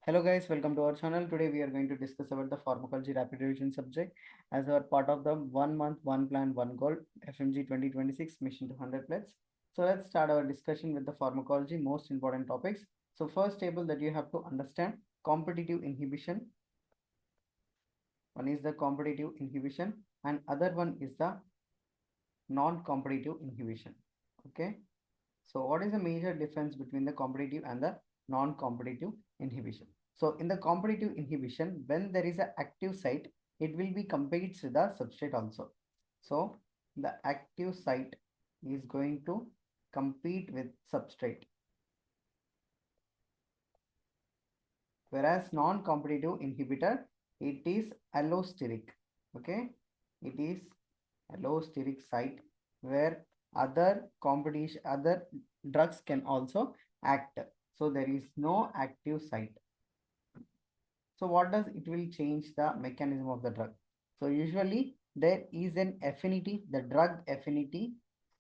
Hello guys, welcome to our channel. Today we are going to discuss about the pharmacology rapid revision subject as our part of the 1 month, 1 plan, 1 goal Fmge 2026 mission to 100 plus. So let's start our discussion with the pharmacology most important topics. So first table that you have to understand competitive inhibition. One is the competitive inhibition and other one is the non-competitive inhibition. Okay. So what is the major difference between the competitive and the non-competitive inhibition? So in the competitive inhibition, when there is an active site, it will be competes with the substrate also. So the active site is going to compete with substrate. Whereas non-competitive inhibitor, it is allosteric. Okay, it is allosteric site where other drugs can also act. So there is no active site. So what does it will change the mechanism of the drug? So usually there is an affinity, the drug affinity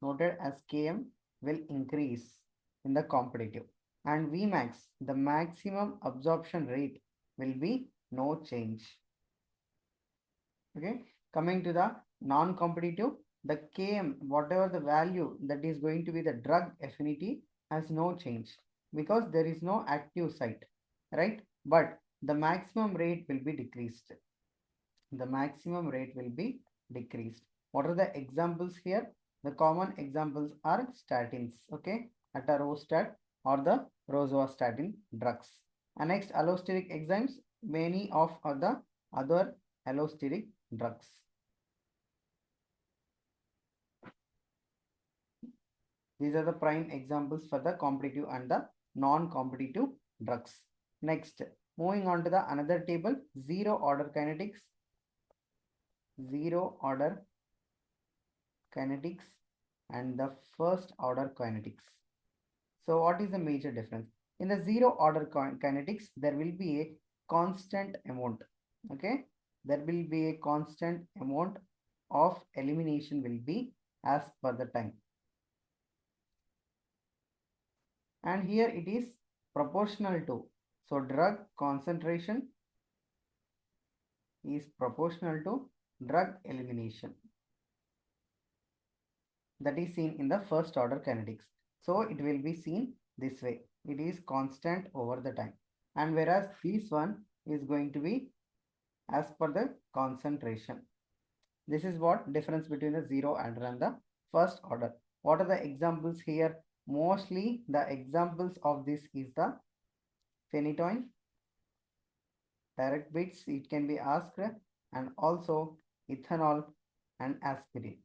noted as Km will increase in the competitive, and Vmax, the maximum absorption rate, will be no change. Okay, coming to the non-competitive, the Km, whatever the value that is going to be the drug affinity, has no change because there is no active site, right? But the maximum rate will be decreased. The maximum rate will be decreased. What are the examples here? The common examples are statins, okay, atorvastatin or the rosuvastatin drugs. And next, allosteric enzymes, many of the other allosteric drugs. These are the prime examples for the competitive and the non-competitive drugs. Next, moving on to the another table, zero order kinetics. Zero order kinetics and the first order kinetics. So what is the major difference? In the zero order kinetics, there will be a constant amount. Okay, there will be a constant amount of elimination will be as per the time. And here it is proportional to. So drug concentration is proportional to drug elimination. That is seen in the first order kinetics. So it will be seen this way. It is constant over the time. And whereas this one is going to be as per the concentration. This is what difference between the zero order and the first order. What are the examples here? Mostly the examples of this is the phenytoin, direct bits, it can be asked, and also ethanol and aspirin.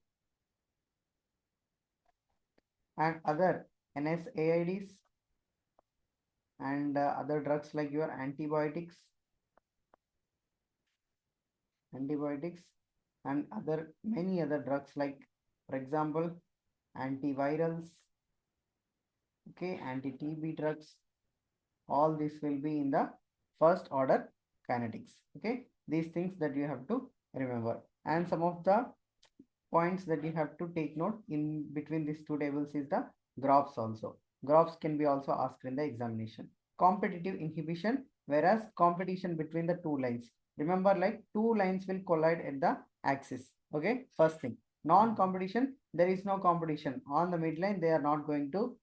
And other NSAIDs and other drugs like your antibiotics and other many other drugs like, for example, antivirals, okay, anti-TB drugs. All this will be in the first order kinetics. Okay, these things that you have to remember, and some of the points that you have to take note in between these two tables is the graphs also. Graphs can be also asked in the examination. Competitive inhibition, whereas competition between the two lines. Remember, like two lines will collide at the axis. Okay, first thing. Non-competition, there is no competition. On the midline, they are not going to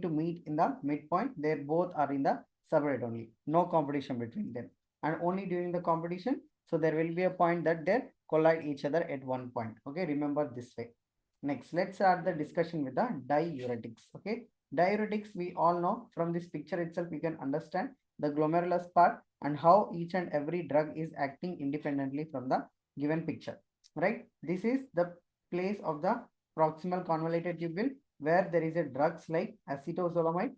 meet in the midpoint. They both are in the subred only. No competition between them. And only during the competition, so there will be a point that they collide each other at one point. Okay, remember this way. Next, let's start the discussion with the diuretics. Okay, diuretics, we all know from this picture itself, you can understand the glomerulus part and how each and every drug is acting independently from the given picture, right? This is the place of the proximal convoluted tubule where there is a drugs like acetozolamide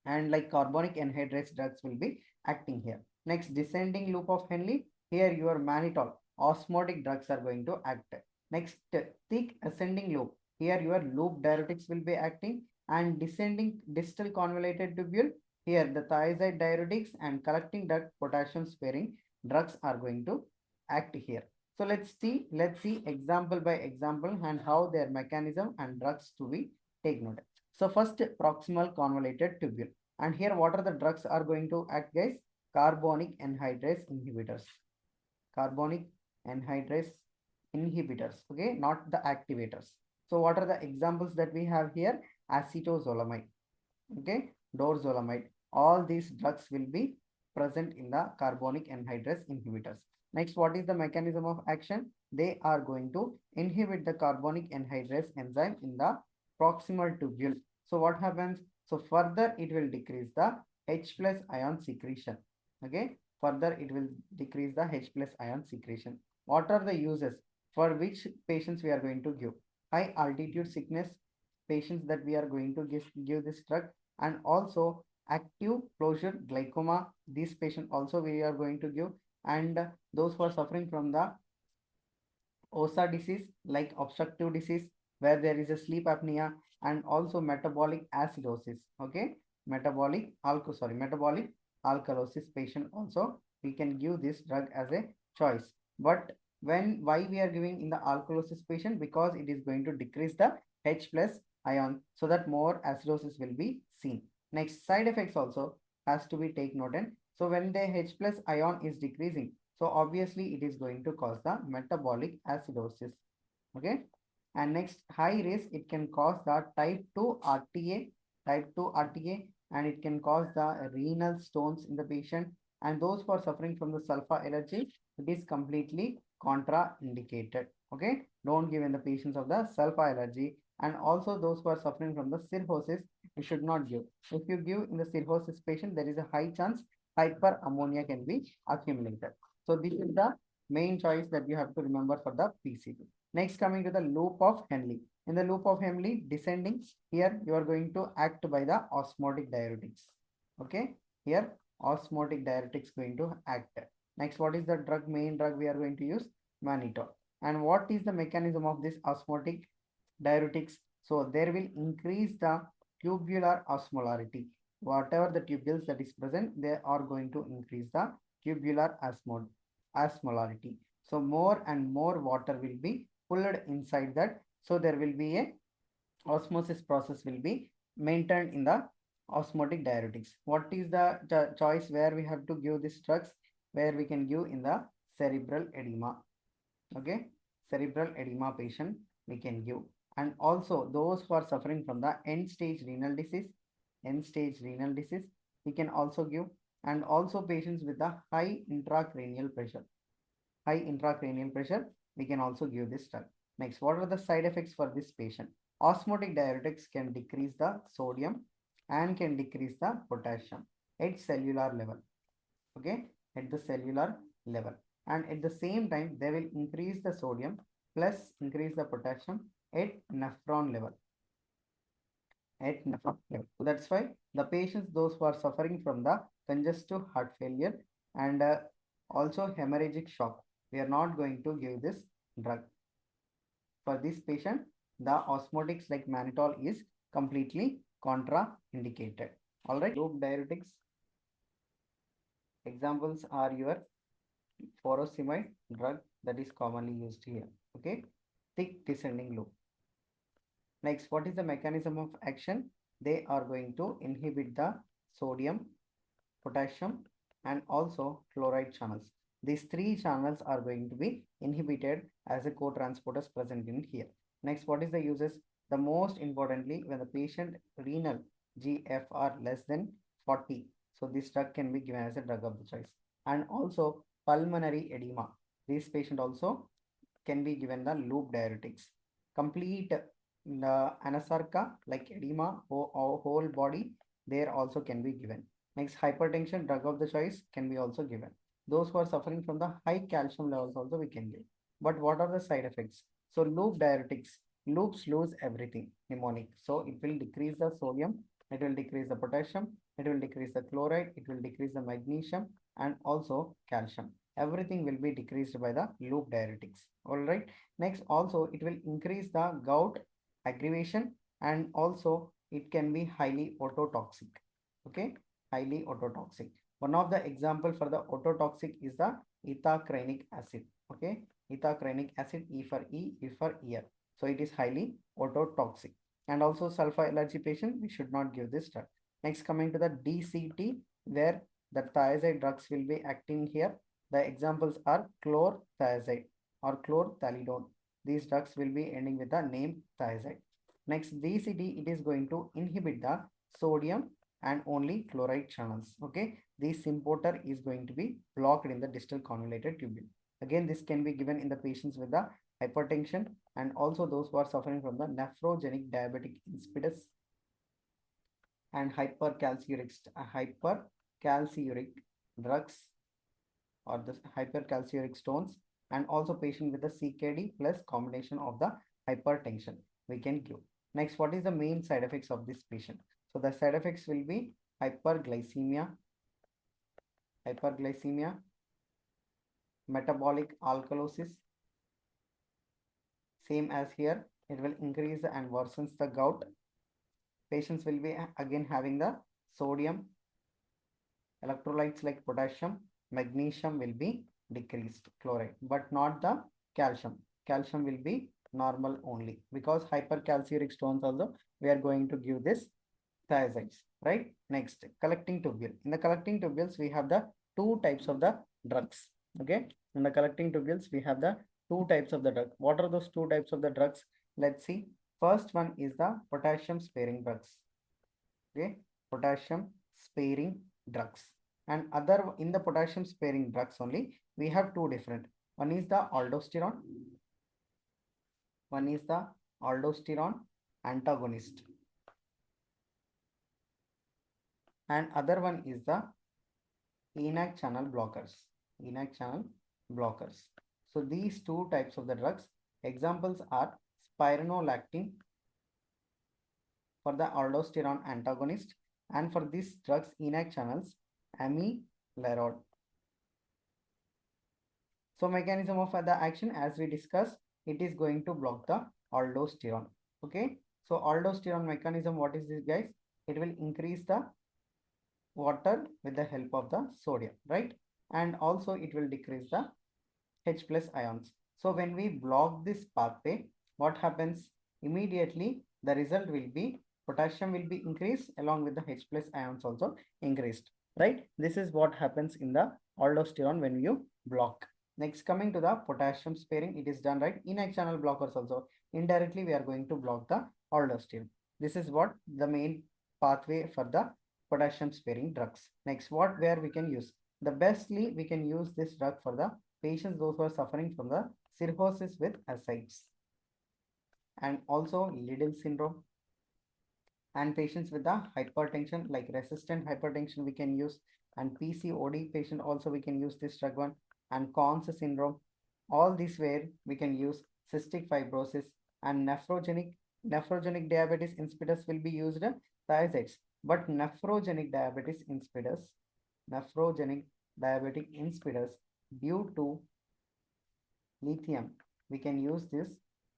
and like carbonic anhydrase drugs will be acting here. Next, descending loop of Henle, here your mannitol, osmotic drugs are going to act. Next, thick ascending loop, here your loop diuretics will be acting, and descending distal convoluted tubule, here the thiazide diuretics and collecting duct potassium sparing drugs are going to act here. So let's see example by example and how their mechanism and drugs to be take note. So first, proximal convoluted tubule. And here, what are the drugs are going to act, guys? Carbonic anhydrase inhibitors. Carbonic anhydrase inhibitors. Okay, not the activators. So what are the examples that we have here? Acetozolamide. Okay, dorzolamide. All these drugs will be present in the carbonic anhydrase inhibitors. Next, what is the mechanism of action? They are going to inhibit the carbonic anhydrase enzyme in the proximal tubule. So what happens? So further it will decrease the H plus ion secretion. Okay, further it will decrease the H plus ion secretion. What are the uses? For which patients we are going to give? High altitude sickness patients that we are going to give this drug, and also active closure glaucoma, this patient also we are going to give, and those who are suffering from the OSA disease like obstructive disease where there is a sleep apnea, and also metabolic acidosis. Okay, metabolic alkalosis patient also we can give this drug as a choice. But why we are giving in the alkalosis patient? Because it is going to decrease the H plus ion, so that more acidosis will be seen. Next, side effects also has to be take note. And so when the H plus ion is decreasing, so obviously it is going to cause the metabolic acidosis. Okay. And next, high risk, it can cause the type 2 RTA, and it can cause the renal stones in the patient. And those who are suffering from the sulfur allergy, it is completely contraindicated. Okay. Don't give in the patients of the sulfur allergy. And also those who are suffering from the cirrhosis, you should not give. If you give in the cirrhosis patient, there is a high chance hyperammonia can be accumulated. So this is the main choice that you have to remember for the PCB. Next, coming to the loop of Henle. In the loop of Henle, descending, here you are going to act by the osmotic diuretics. Okay, here osmotic diuretics going to act. Next, what is the main drug we are going to use? Mannitol. And what is the mechanism of this osmotic diuretics? So there will increase the tubular osmolarity. Whatever the tubules that is present, they are going to increase the tubular osmolarity. So more and more water will be pulled inside that. So there will be a osmosis process will be maintained in the osmotic diuretics. What is the choice where we have to give these drugs? Where we can give in the cerebral edema. Okay, cerebral edema patient we can give. And also those who are suffering from the end stage renal disease, we can also give. And also patients with the high intracranial pressure, we can also give this drug. Next, what are the side effects for this patient? Osmotic diuretics can decrease the sodium and can decrease the potassium at cellular level. Okay, at the cellular level. And at the same time, they will increase the sodium plus increase the potassium at nephron level. So that's why the patients, those who are suffering from the congestive heart failure and also hemorrhagic shock, we are not going to give this drug. For this patient, the osmotics like mannitol is completely contraindicated. All right, loop diuretics examples are your furosemide drug that is commonly used here. Okay, thick descending loop. Next, what is the mechanism of action? They are going to inhibit the sodium, potassium, and also chloride channels. These three channels are going to be inhibited as a co-transporters present in here. Next, what is the uses? The most importantly, when the patient renal GFR less than 40, so this drug can be given as a drug of the choice. And also pulmonary edema. This patient also can be given the loop diuretics. Complete the anasarca like edema or whole body, there also can be given. Next, hypertension drug of the choice can be also given. Those who are suffering from the high calcium levels also we can give. But what are the side effects? So loop diuretics, loops lose everything mnemonic. So it will decrease the sodium, it will decrease the potassium, it will decrease the chloride, it will decrease the magnesium, and also calcium. Everything will be decreased by the loop diuretics. All right. Next, also it will increase the gout aggravation, and also it can be highly ototoxic. Okay, highly ototoxic. One of the example for the ototoxic is the ethacranic acid. Okay, ethacranic acid, E for E for ear. So it is highly ototoxic. And also sulfur allergy patient, we should not give this drug. Next, coming to the DCT, where the thiazide drugs will be acting here. The examples are chlorothiazide or chlorthalidone. These drugs will be ending with the name thiazide. Next, DCT, it is going to inhibit the sodium and only chloride channels. Okay, this importer is going to be blocked in the distal convoluted tubule. Again, this can be given in the patients with the hypertension and also those who are suffering from the nephrogenic diabetic insipidus and hypercalciuric drugs or the hypercalciuric stones, and also patient with the CKD plus combination of the hypertension we can give. Next, what is the main side effects of this patient? So the side effects will be hyperglycemia, metabolic alkalosis, same as here, it will increase and worsens the gout. Patients will be again having the sodium, electrolytes like potassium, magnesium will be decreased, chloride, but not the calcium. Calcium will be normal only because hypercalciuric stones also we are going to give this thiazides, right? Next, collecting tubule. In the collecting tubules, we have the two types of the drugs. Okay, in the collecting tubules, we have the two types of the drug. What are those two types of the drugs? Let's see. First one is the potassium sparing drugs. Okay, potassium sparing drugs. And other in the potassium sparing drugs only, we have two different. One is the aldosterone. One is the aldosterone antagonist. And other one is the ENaC channel blockers. ENaC channel blockers. So these two types of the drugs, examples are spironolactone for the aldosterone antagonist, and for these drugs ENaC channels amiloride. So mechanism of the action, as we discussed, it is going to block the aldosterone. Okay. So aldosterone mechanism, what is this, guys? It will increase the water with the help of the sodium, right? And also it will decrease the H plus ions. So when we block this pathway, what happens? Immediately the result will be potassium will be increased along with the H plus ions also increased, right? This is what happens in the aldosterone when you block. Next, coming to the potassium sparing, it is done right. ENaC channel blockers also indirectly we are going to block the aldosterone. This is what the main pathway for the potassium sparing drugs. Next, where we can use? The bestly we can use this drug for the patients those who are suffering from the cirrhosis with ascites and also Liddle syndrome, and patients with the hypertension like resistant hypertension we can use, and PCOD patient also we can use this drug one, and Conn's syndrome. All these where we can use cystic fibrosis and nephrogenic diabetes insipidus will be used thiazides, but nephrogenic diabetic insipidus due to lithium we can use these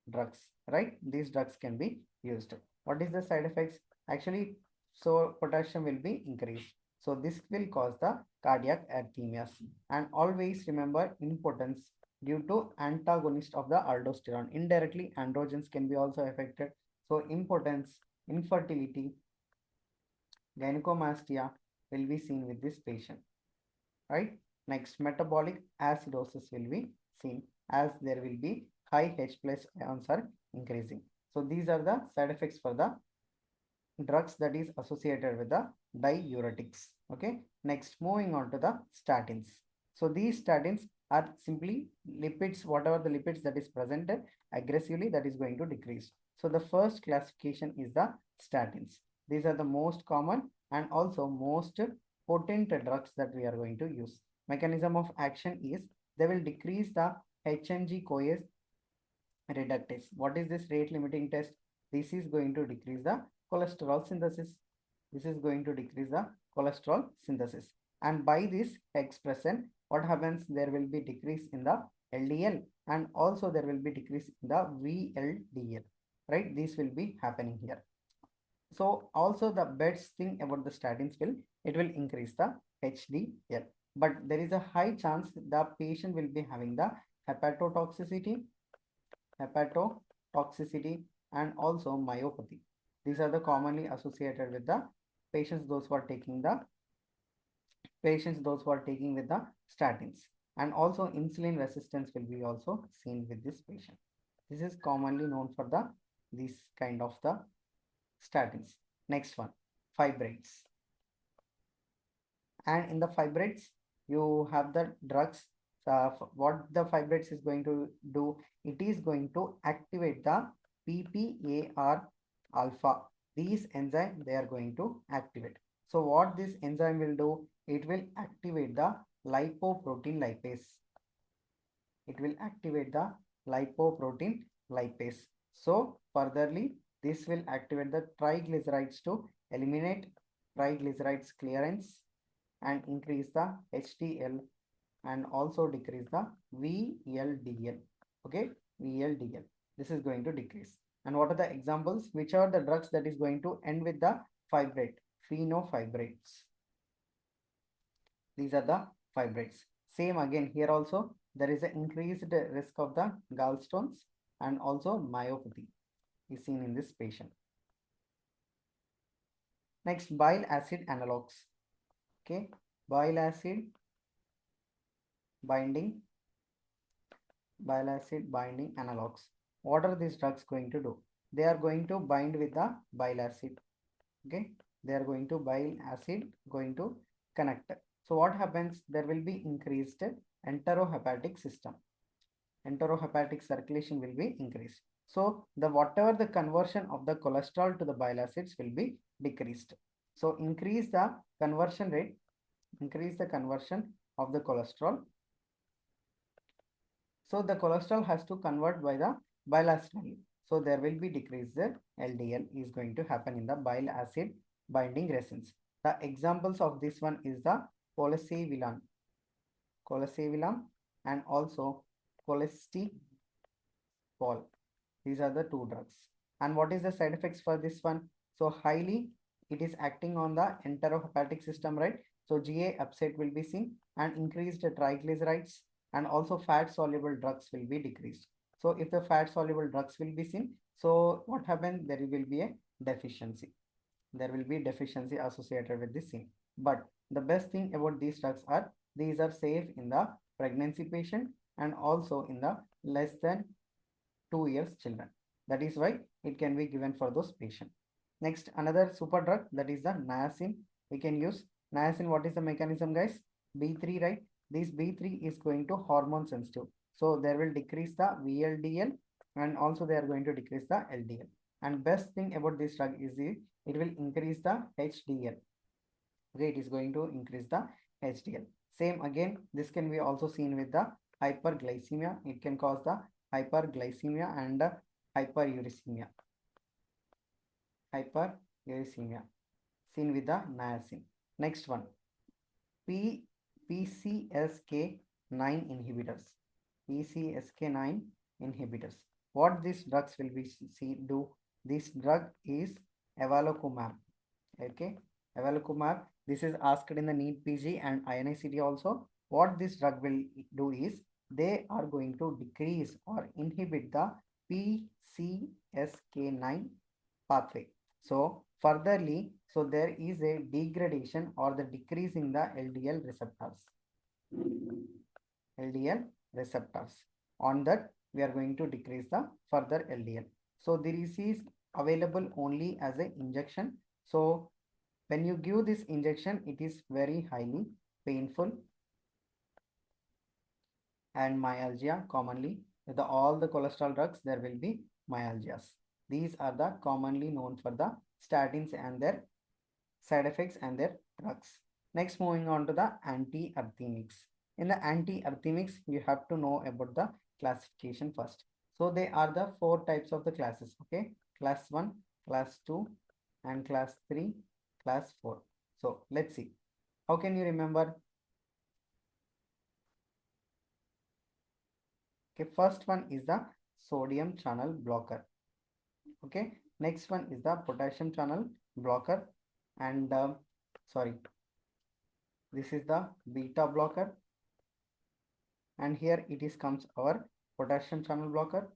drugs, right? These drugs can be used. What is the side effects? Actually, so potassium will be increased, so this will cause the cardiac arrhythmias. And always remember impotence due to antagonist of the aldosterone. Indirectly androgens can be also affected, so impotence, infertility, gynecomastia will be seen with this patient, right? Next, metabolic acidosis will be seen as there will be high H plus ions are increasing. So these are the side effects for the drugs that is associated with the diuretics. Okay. Next, moving on to the statins. So these statins are simply lipids, whatever the lipids that is presented aggressively, that is going to decrease. So the first classification is the statins. These are the most common and also most potent drugs that we are going to use. Mechanism of action is they will decrease the Hmge CoA reductase. What is this rate limiting test? This is going to decrease the cholesterol synthesis. This is going to decrease the cholesterol synthesis. And by this expression, what happens? There will be decrease in the LDL and also there will be decrease in the VLDL, right? This will be happening here. So also the best thing about the statins it will increase the HDL, but there is a high chance the patient will be having the hepatotoxicity and also myopathy. These are the commonly associated with the patients those who are taking with the statins, and also insulin resistance will be also seen with this patient. This is commonly known for this kind of the statins. Next one, fibrates. And in the fibrates, you have the drugs. What the fibrates is going to do, it is going to activate the PPAR alpha. These enzyme they are going to activate. So what this enzyme will do, it will activate the lipoprotein lipase. It will activate the lipoprotein lipase. So furtherly, this will activate the triglycerides to eliminate triglycerides clearance and increase the HDL and also decrease the VLDL. Okay, VLDL. This is going to decrease. And what are the examples? Which are the drugs that is going to end with the fibrate? Phenofibrates. These are the fibrates. Same again here also there is an increased risk of the gallstones and also myopathy is seen in this patient. Next, bile acid analogs. Okay, bile acid binding analogs. What are these drugs going to do? They are going to bind with the bile acid. Okay, they are going to bile acid going to connect. So what happens? There will be increased enterohepatic system. Enterohepatic circulation will be increased. So the whatever the conversion of the cholesterol to the bile acids will be decreased. So increase the conversion rate, increase the conversion of the cholesterol. So the cholesterol has to convert by the bile acid only. So there will be decrease the LDL is going to happen in the bile acid binding resins. The examples of this one is the cholesevilan and also cholestyramine. These are the two drugs. And what is the side effects for this one? So highly it is acting on the enterohepatic system, right? So GA upset will be seen and increased triglycerides and also fat soluble drugs will be decreased. So if the fat soluble drugs will be seen, so what happens? There will be a deficiency. There will be deficiency associated with this scene. But the best thing about these drugs are these are safe in the pregnancy patient and also in the less than 2 years children. That is why it can be given for those patients. Next, another super drug, that is the niacin. We can use niacin. What is the mechanism, guys? B3, right? This B3 is going to hormone sensitive. So there will decrease the VLDL and also they are going to decrease the LDL. And best thing about this drug is it will increase the HDL. Okay, it is going to increase the HDL. Same again, this can be also seen with the hyperglycemia. It can cause the hyperglycemia and hyperuricemia. Hyperuricemia seen with the niacin. Next one, PCSK9 inhibitors. PCSK9 inhibitors. What these drugs will be do? This drug is evolocumab. Okay, evolocumab. This is asked in the NEET PG and INICD also. What this drug will do is they are going to decrease or inhibit the PCSK9 pathway. So furtherly, so there is a degradation or the decrease in the LDL receptors. LDL receptors. On that, we are going to decrease the further LDL. So this is available only as an injection. So when you give this injection, it is very highly painful and myalgia commonly. With all the cholesterol drugs, there will be myalgias. These are the commonly known for the statins and their side effects and their drugs. Next, moving on to the antiarrhythmics. In the antiarrhythmics, you have to know about the classification first. So they are the 4 types of the classes. Okay, class 1, class 2, and class 3, class 4. So let's see. How can you remember? Okay, first one is the sodium channel blocker. Okay, next one is the potassium channel blocker, and this is the beta blocker, and here it is comes our potassium channel blocker,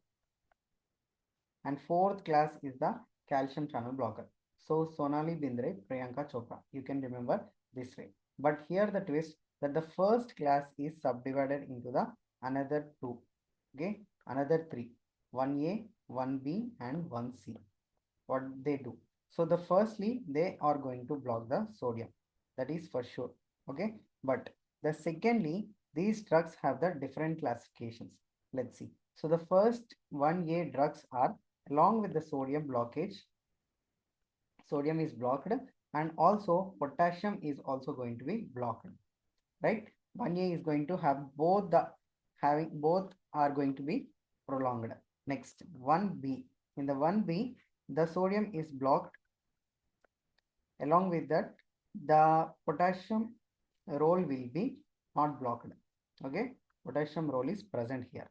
and fourth class is the calcium channel blocker. So Sonali Bindre, Priyanka Chopra. You can remember this way. But here the twist that the first class is subdivided into the another two. Okay, another three. 1A, 1B, and 1C. What they do? So the firstly, they are going to block the sodium. That is for sure. Okay, but the secondly, these drugs have the different classifications. Let's see. So the first 1A drugs are along with the sodium blockage, sodium is blocked, and also potassium is also going to be blocked, right? 1A is going to have both the having both are going to be prolonged. Next 1B, in the 1B the sodium is blocked, along with that the potassium role will be not blocked. Okay, potassium role is present here.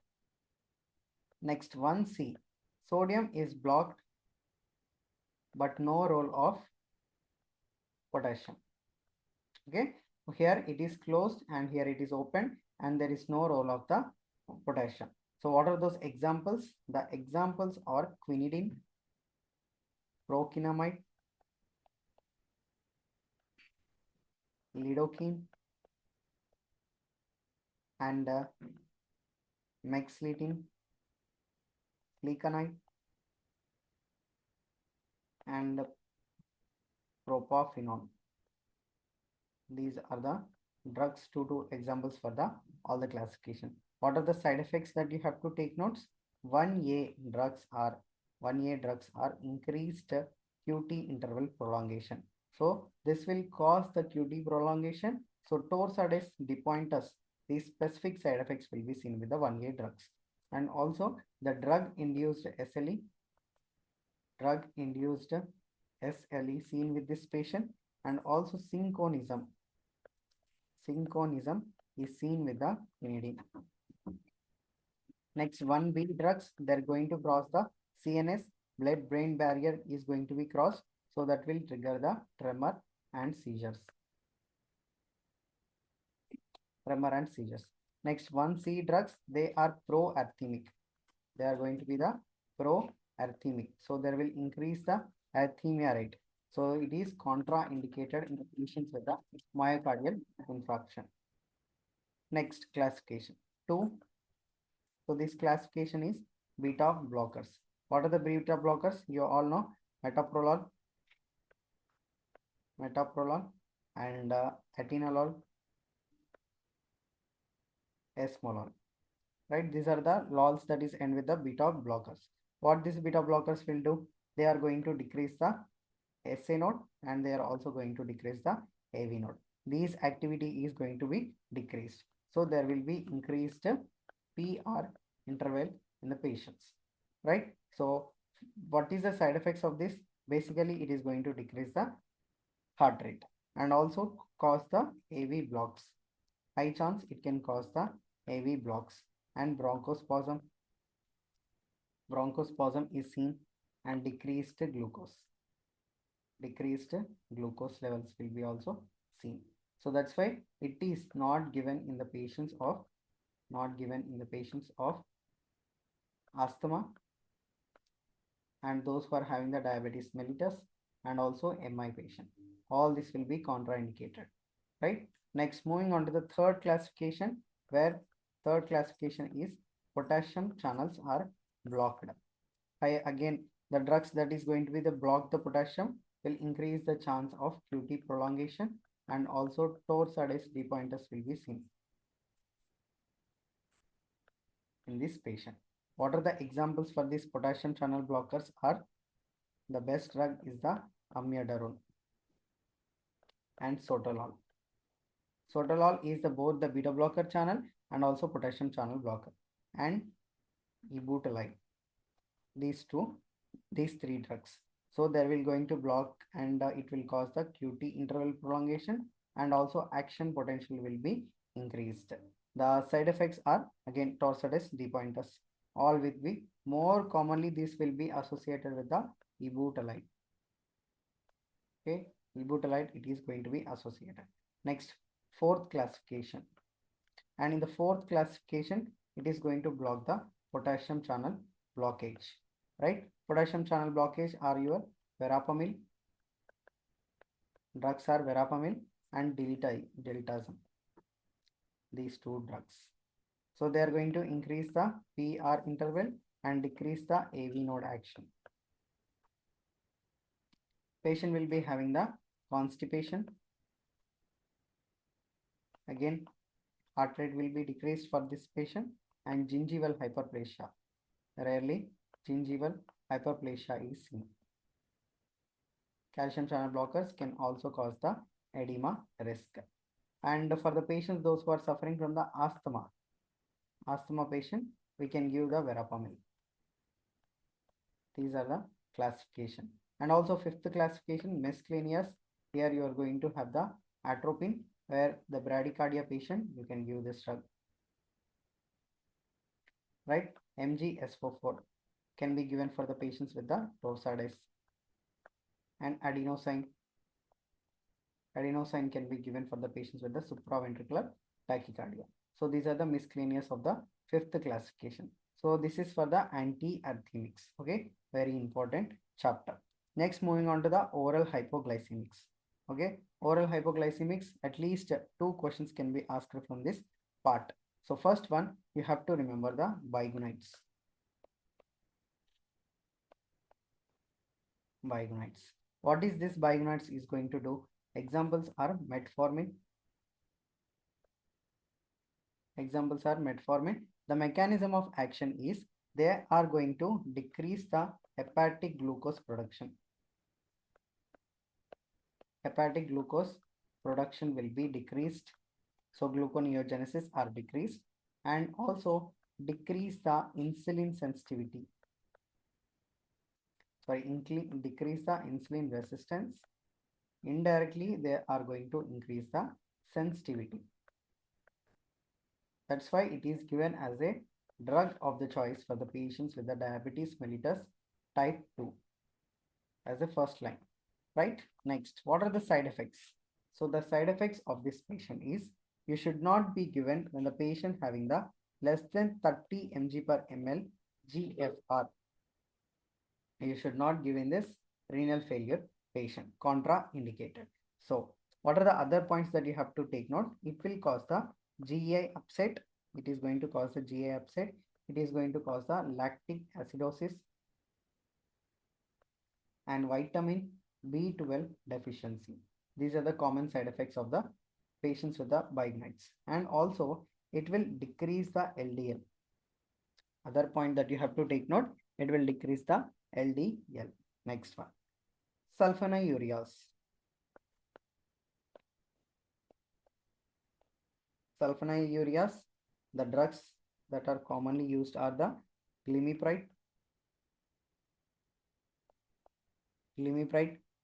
Next 1C, sodium is blocked but no role of potassium. Okay, here it is closed and here it is open and there is no role of the potassium. So what are those examples? The examples are quinidine, prokinamide, lidocaine, and mexlidine, flecainide, and propafenone. These are the drugs, two examples for the all the classification. What are the side effects that you have to take notes? 1A drugs are 1A drugs are increased QT interval prolongation. So this will cause the QT prolongation. So torsades depointus, these specific side effects will be seen with the 1A drugs. And also the drug induced SLE seen with this patient, and also synchronism is seen with the quinidine. Next 1B drugs, they're going to cross the CNS, blood brain barrier is going to be crossed, so that will trigger the tremor and seizures. Next 1C drugs, they are pro-arrhythmic. They are going to be the pro-arrhythmic. So there will increase the arrhythmia rate. So it is contraindicated in the patients with the myocardial infarction. Next classification 2. So this classification is beta blockers. What are the beta blockers? You all know metoprolol, and atenolol, esmolol. Right? These are the lols that is end with the beta blockers. What these beta blockers will do? They are going to decrease the SA node and they are also going to decrease the AV node. This activity is going to be decreased. So there will be increased PR interval in the patients, right? So what is the side effects of this? Basically, it is going to decrease the heart rate and also cause the AV blocks. High chance it can cause the AV blocks and bronchospasm. Bronchospasm is seen and decreased glucose levels will be also seen. So that's why it is not given in the patients of asthma and those who are having the diabetes mellitus and also MI patient. All this will be contraindicated, right? Next, moving on to the third classification, where third classification is potassium channels are blocked. Again, the drugs that is going to be the block the potassium will increase the chance of QT prolongation and also torsades depointus will be seen in this patient. What are the examples for these potassium channel blockers are? The best drug is the amiodarone and sotalol. Sotalol is both the beta blocker channel and also potassium channel blocker, and ibutalide. These three drugs. So they will going to block and it will cause the QT interval prolongation and also action potential will be increased. The side effects are again torsades depointus. All will be more commonly this will be associated with the ibutalide. Okay, ibutalide it is going to be associated. Next, fourth classification. And in the fourth classification, it is going to block the potassium channel blockage, right? Potassium channel blockage are your verapamil, Drugs are verapamil and diltiazem. These two drugs. So they are going to increase the PR interval and decrease the AV node action. Patient will be having the constipation. Again, heart rate will be decreased for this patient and gingival hyperplasia. Rarely, gingival hyperplasia is seen. Calcium channel blockers can also cause the edema risk. And for the patients, those who are suffering from the asthma patient, we can give the verapamil. These are the classification. And also fifth classification, miscellaneous. Here you are going to have the atropine, where the bradycardia patient, you can give this drug. Right? MgSO4 can be given for the patients with the torsades. And adenosine can be given for the patients with the supraventricular tachycardia. So these are the miscellaneous of the fifth classification. So this is for the anti-arrhythmics. Okay, very important chapter. Next, moving on to the oral hypoglycemics. Okay, oral hypoglycemics, at least two questions can be asked from this part. So first one, you have to remember the bigonides. Bigonides. What is this bigonides is going to do? Examples are metformin. The mechanism of action is they are going to decrease the hepatic glucose production. Hepatic glucose production will be decreased. So gluconeogenesis are decreased and also decrease the insulin sensitivity. Decrease the insulin resistance. Indirectly, they are going to increase the sensitivity. That's why it is given as a drug of the choice for the patients with the diabetes mellitus type 2 as a first line. Right? Next, what are the side effects? So the side effects of this patient is you should not be given when the patient having the less than 30 mg per ml GFR. You should not give in this renal failure patient, contraindicated. So what are the other points that you have to take note? It will cause the GI upset. It is going to cause the GI upset. It is going to cause the lactic acidosis and vitamin B12 deficiency. These are the common side effects of the patients with the bigonides. And also it will decrease the LDL. Other point that you have to take note, it will decrease the LDL. Next one, sulfonylureas. Sulfonylureas, the drugs that are commonly used are the glimepiride,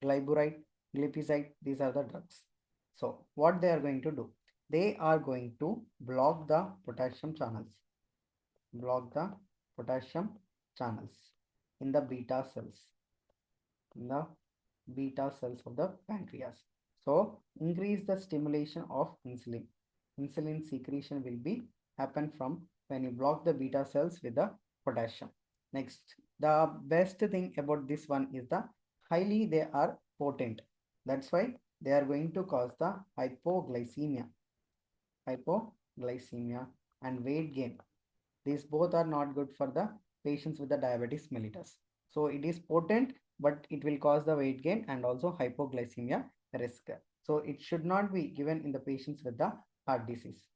glyburide, glipizide. These are the drugs. So what they are going to do? They are going to block the potassium channels. In the beta cells. Of the pancreas. So increase the stimulation of insulin. Insulin secretion will be happen from when you block the beta cells with the potassium. Next, the best thing about this one is the highly they are potent. That's why they are going to cause the hypoglycemia and weight gain. These both are not good for the patients with the diabetes mellitus. So it is potent, but it will cause the weight gain and also hypoglycemia risk. So it should not be given in the patients with the heart disease.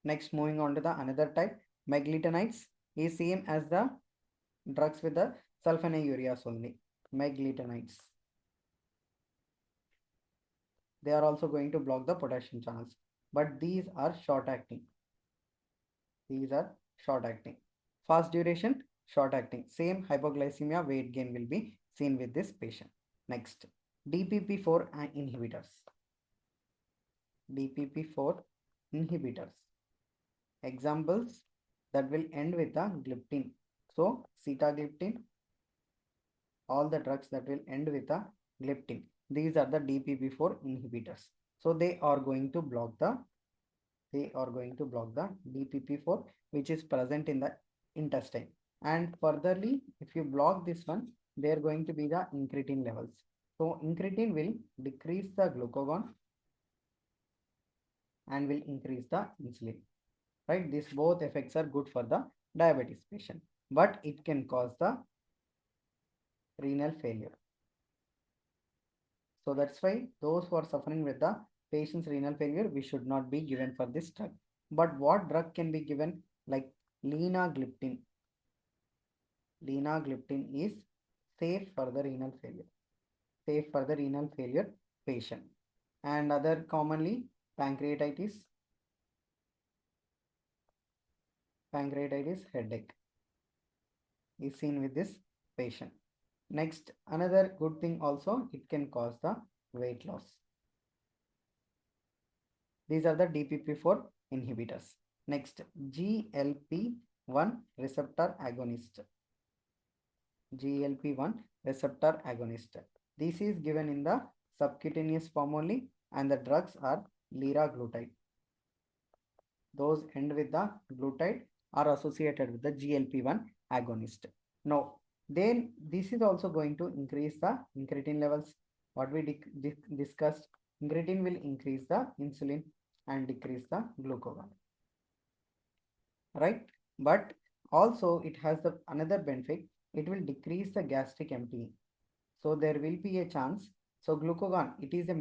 Next, moving on to the another type, meglitinides is same as the drugs with the sulfonylureas only. Meglitinides. They are also going to block the potassium channels, but these are short acting. Fast duration, short acting. Same hypoglycemia, weight gain will be seen with this patient. Next, DPP4 inhibitors. Examples that will end with a gliptin. So sitagliptin, all the drugs that will end with a gliptin. These are the DPP4 inhibitors. So they are going to block the DPP4 which is present in the intestine. And furtherly, if you block this one, they are going to be the incretin levels. So incretin will decrease the glucagon and will increase the insulin, right? These both effects are good for the diabetes patient, but it can cause the renal failure. So that's why those who are suffering with the patient's renal failure, we should not be given for this drug. But what drug can be given? Like linagliptin. Linagliptin is safe for the renal failure. Safe for the renal failure patient. And other commonly pancreatitis, headache is seen with this patient. Next, another good thing also, it can cause the weight loss. These are the DPP4 inhibitors. Next, GLP-1 receptor agonist. GLP-1 receptor agonist. This is given in the subcutaneous form only, and the drugs are liraglutide. Those end with the glutide are associated with the GLP-1 agonist. Now, then this is also going to increase the incretin levels. What we discussed, incretin will increase the insulin and decrease the glucagon, right? But also it has the another benefit, it will decrease the gastric emptying. So there will be a chance. So glucagon, it is a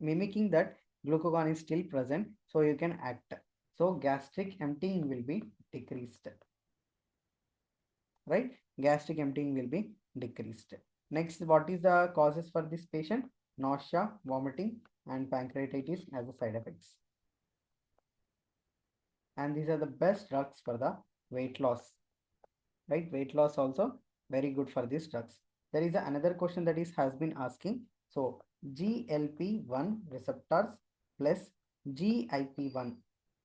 mimicking that glucagon is still present, so you can act. So gastric emptying will be decreased, right? Gastric emptying will be decreased. Next, what is the causes for this patient? Nausea, vomiting, and pancreatitis as the side effects. And these are the best drugs for the weight loss, right? Weight loss also very good for these drugs. There is another question that is has been asking. So GLP-1 receptors plus GIP-1.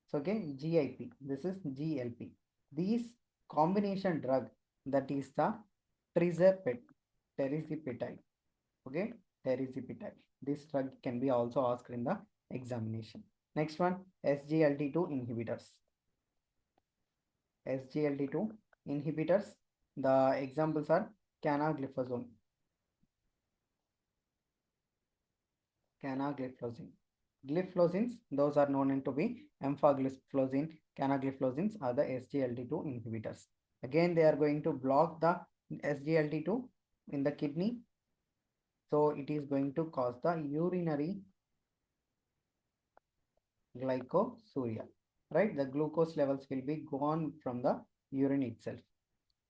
So okay, GIP. This is GLP. These combination drug, that is the terizepatide. Okay, terizepatide. This drug can be also asked in the examination. Next one, SGLT2 inhibitors. SGLT2 inhibitors. The examples are canagliflozin, gliflozins, those are known to be empagliflozin. Canagliflozins are the SGLT2 inhibitors. Again, they are going to block the SGLT2 in the kidney. So it is going to cause the urinary glycosuria, right? The glucose levels will be gone from the urine itself.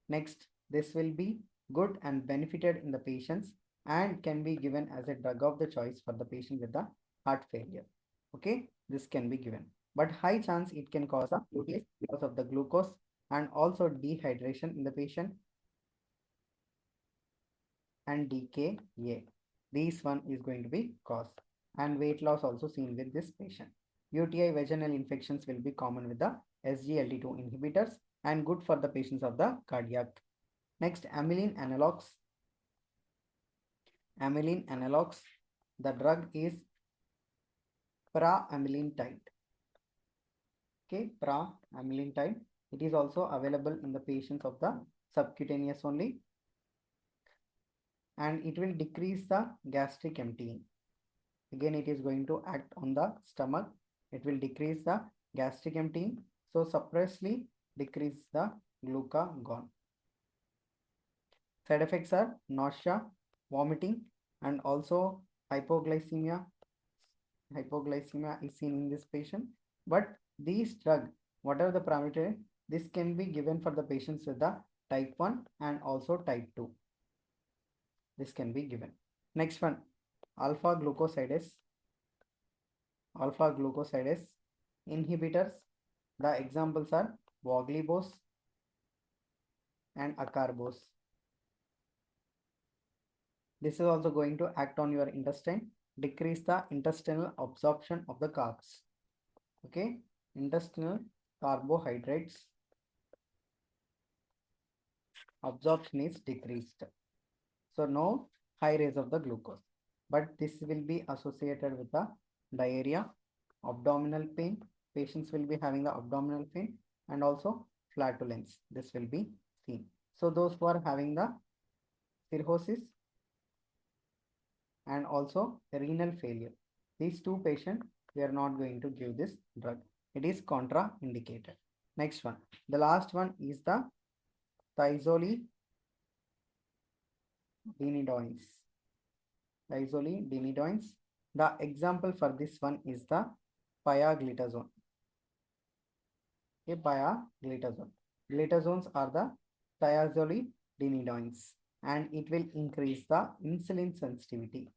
Next, this will be good and benefited in the patients and can be given as a drug of the choice for the patient with the heart failure. Okay, this can be given, but high chance it can cause a UTI because of the glucose and also dehydration in the patient and DKA. This one is going to be caused, and weight loss also seen with this patient. UTI vaginal infections will be common with the SGLT2 inhibitors and good for the patients of the cardiac. Next, amylin analogs. Amylin analogs. The drug is pramlintide. Okay, pramlintide. It is also available in the patients of the subcutaneous only, and it will decrease the gastric emptying. Again, it is going to act on the stomach. It will decrease the gastric emptying. So suppressly decrease the glucagon. Side effects are nausea, vomiting, and also hypoglycemia. Hypoglycemia is seen in this patient. But these drug, whatever the parameter, this can be given for the patients with the type 1 and also type 2. This can be given. Next one, alpha glucosidase. Alpha glucosidase inhibitors. The examples are voglibose and acarbose. This is also going to act on your intestine, decrease the intestinal absorption of the carbs. Okay, intestinal carbohydrates absorption is decreased. So no high raise of the glucose, but this will be associated with the diarrhea, abdominal pain. Patients will be having the abdominal pain and also flatulence. This will be seen. So those who are having the cirrhosis, and also renal failure. These two patients, we are not going to give this drug. It is contraindicated. Next one. The last one is the thiazolidinidones. Thiazolidinidones. The example for this one is the pioglitazone. Okay, pioglitazone. Glitazones are the thiazolidinidones, and it will increase the insulin sensitivity.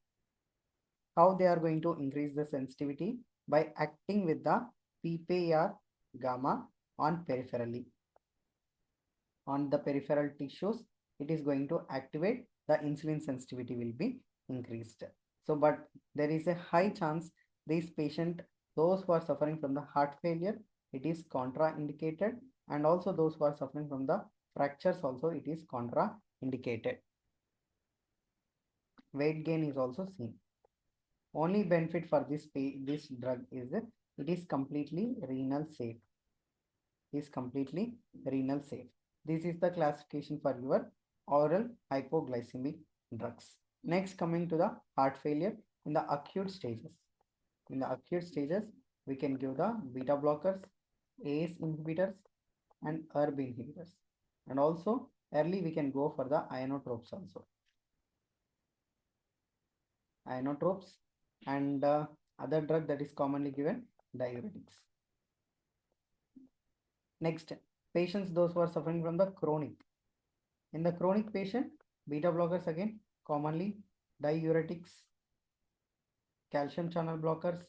How they are going to increase the sensitivity? By acting with the PPAR gamma on peripherally. On the peripheral tissues, it is going to activate, the insulin sensitivity will be increased. So, but there is a high chance these patient, those who are suffering from the heart failure, it is contraindicated, and also those who are suffering from the fractures also it is contraindicated. Weight gain is also seen. Only benefit for this drug is that it is completely renal safe. Is completely renal safe. This is the classification for your oral hypoglycemic drugs. Next, coming to the heart failure in the acute stages. In the acute stages, we can give the beta blockers, ACE inhibitors, and ERB inhibitors. And also early we can go for the ionotropes also. Ionotropes and other drug that is commonly given, diuretics. Next, patients those who are suffering from the chronic. In the chronic patient, beta blockers again, commonly diuretics, calcium channel blockers,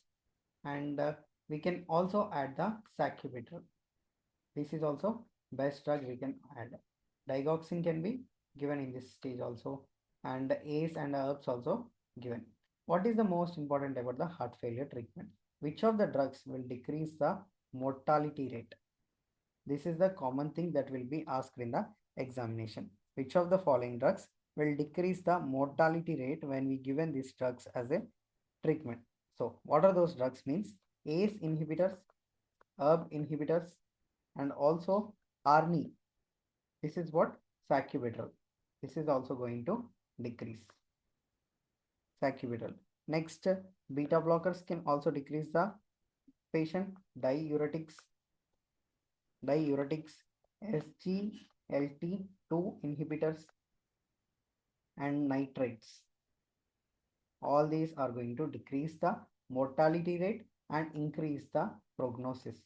and we can also add the sacubitril. This is also best drug we can add. Digoxin can be given in this stage also, and ACE and herbs also given. What is the most important about the heart failure treatment? Which of the drugs will decrease the mortality rate? This is the common thing that will be asked in the examination. Which of the following drugs will decrease the mortality rate when we given these drugs as a treatment? So what are those drugs means? ACE inhibitors, ERB inhibitors, and also ARNI. This is what? Sacubitril. This is also going to decrease. Sacubitril. Next, beta blockers can also decrease the patient. Diuretics, SGLT2 inhibitors, and nitrates. All these are going to decrease the mortality rate and increase the prognosis.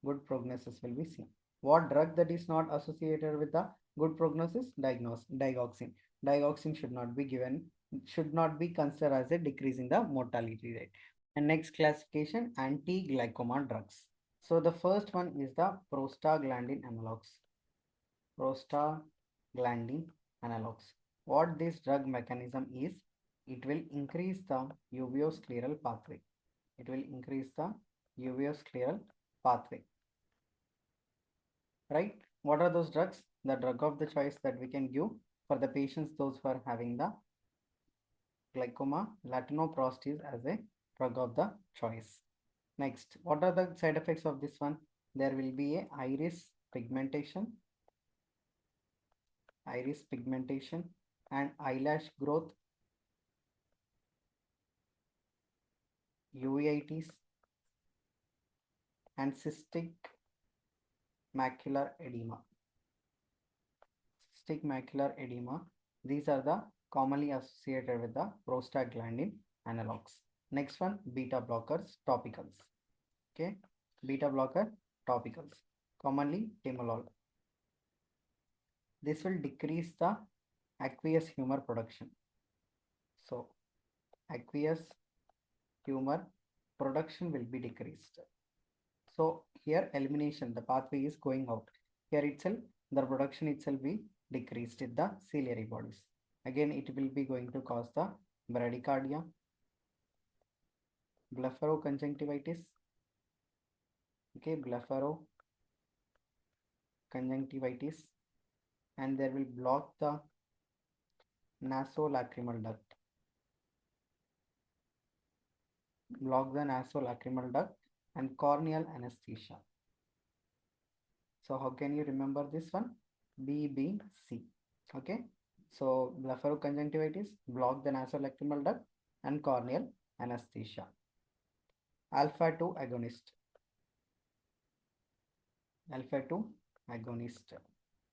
Good prognosis will be seen. What drug that is not associated with the good prognosis? Digoxin. Digoxin should not be given, should not be considered as a decrease in the mortality rate. And next classification, anti-glycoma drugs. So the first one is the prostaglandin analogs. Prostaglandin analogs. What this drug mechanism is, it will increase the uveoscleral pathway. It will increase the uveoscleral pathway. Right? What are those drugs? The drug of the choice that we can give for the patients, those who are having the glaucoma, latanoprost is as a drug of the choice. Next, what are the side effects of this one? There will be a iris pigmentation, and eyelash growth, uveitis, and cystic macular edema. Cystic macular edema. These are the commonly associated with the prostaglandin analogs. Next one, beta blockers, topicals. Okay, beta blocker topicals, commonly timolol. This will decrease the aqueous humor production. So aqueous humor production will be decreased. So here elimination, the pathway is going out. Here itself, the production itself be decreased in the ciliary bodies. Again, it will be going to cause the bradycardia, blepharoconjunctivitis. Okay, blepharoconjunctivitis, and there will block the nasolacrimal duct. And corneal anesthesia. So how can you remember this one? BBC. Okay. So blepharoconjunctivitis, block the nasolacrimal duct and corneal anesthesia. Alpha 2 agonist. Alpha 2 agonist.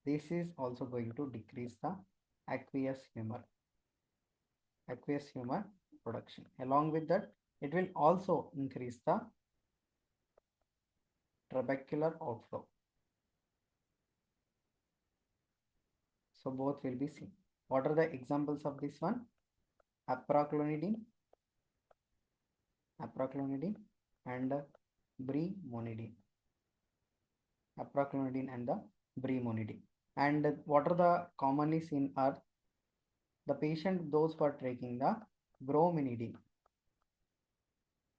This is also going to decrease the aqueous humor. Aqueous humor production. Along with that, it will also increase the trabecular outflow. So both will be seen. What are the examples of this one? Apraclonidine, and brimonidine. Apraclonidine and the brimonidine. And what are the commonly seen are the patient, those who are taking the brominidine.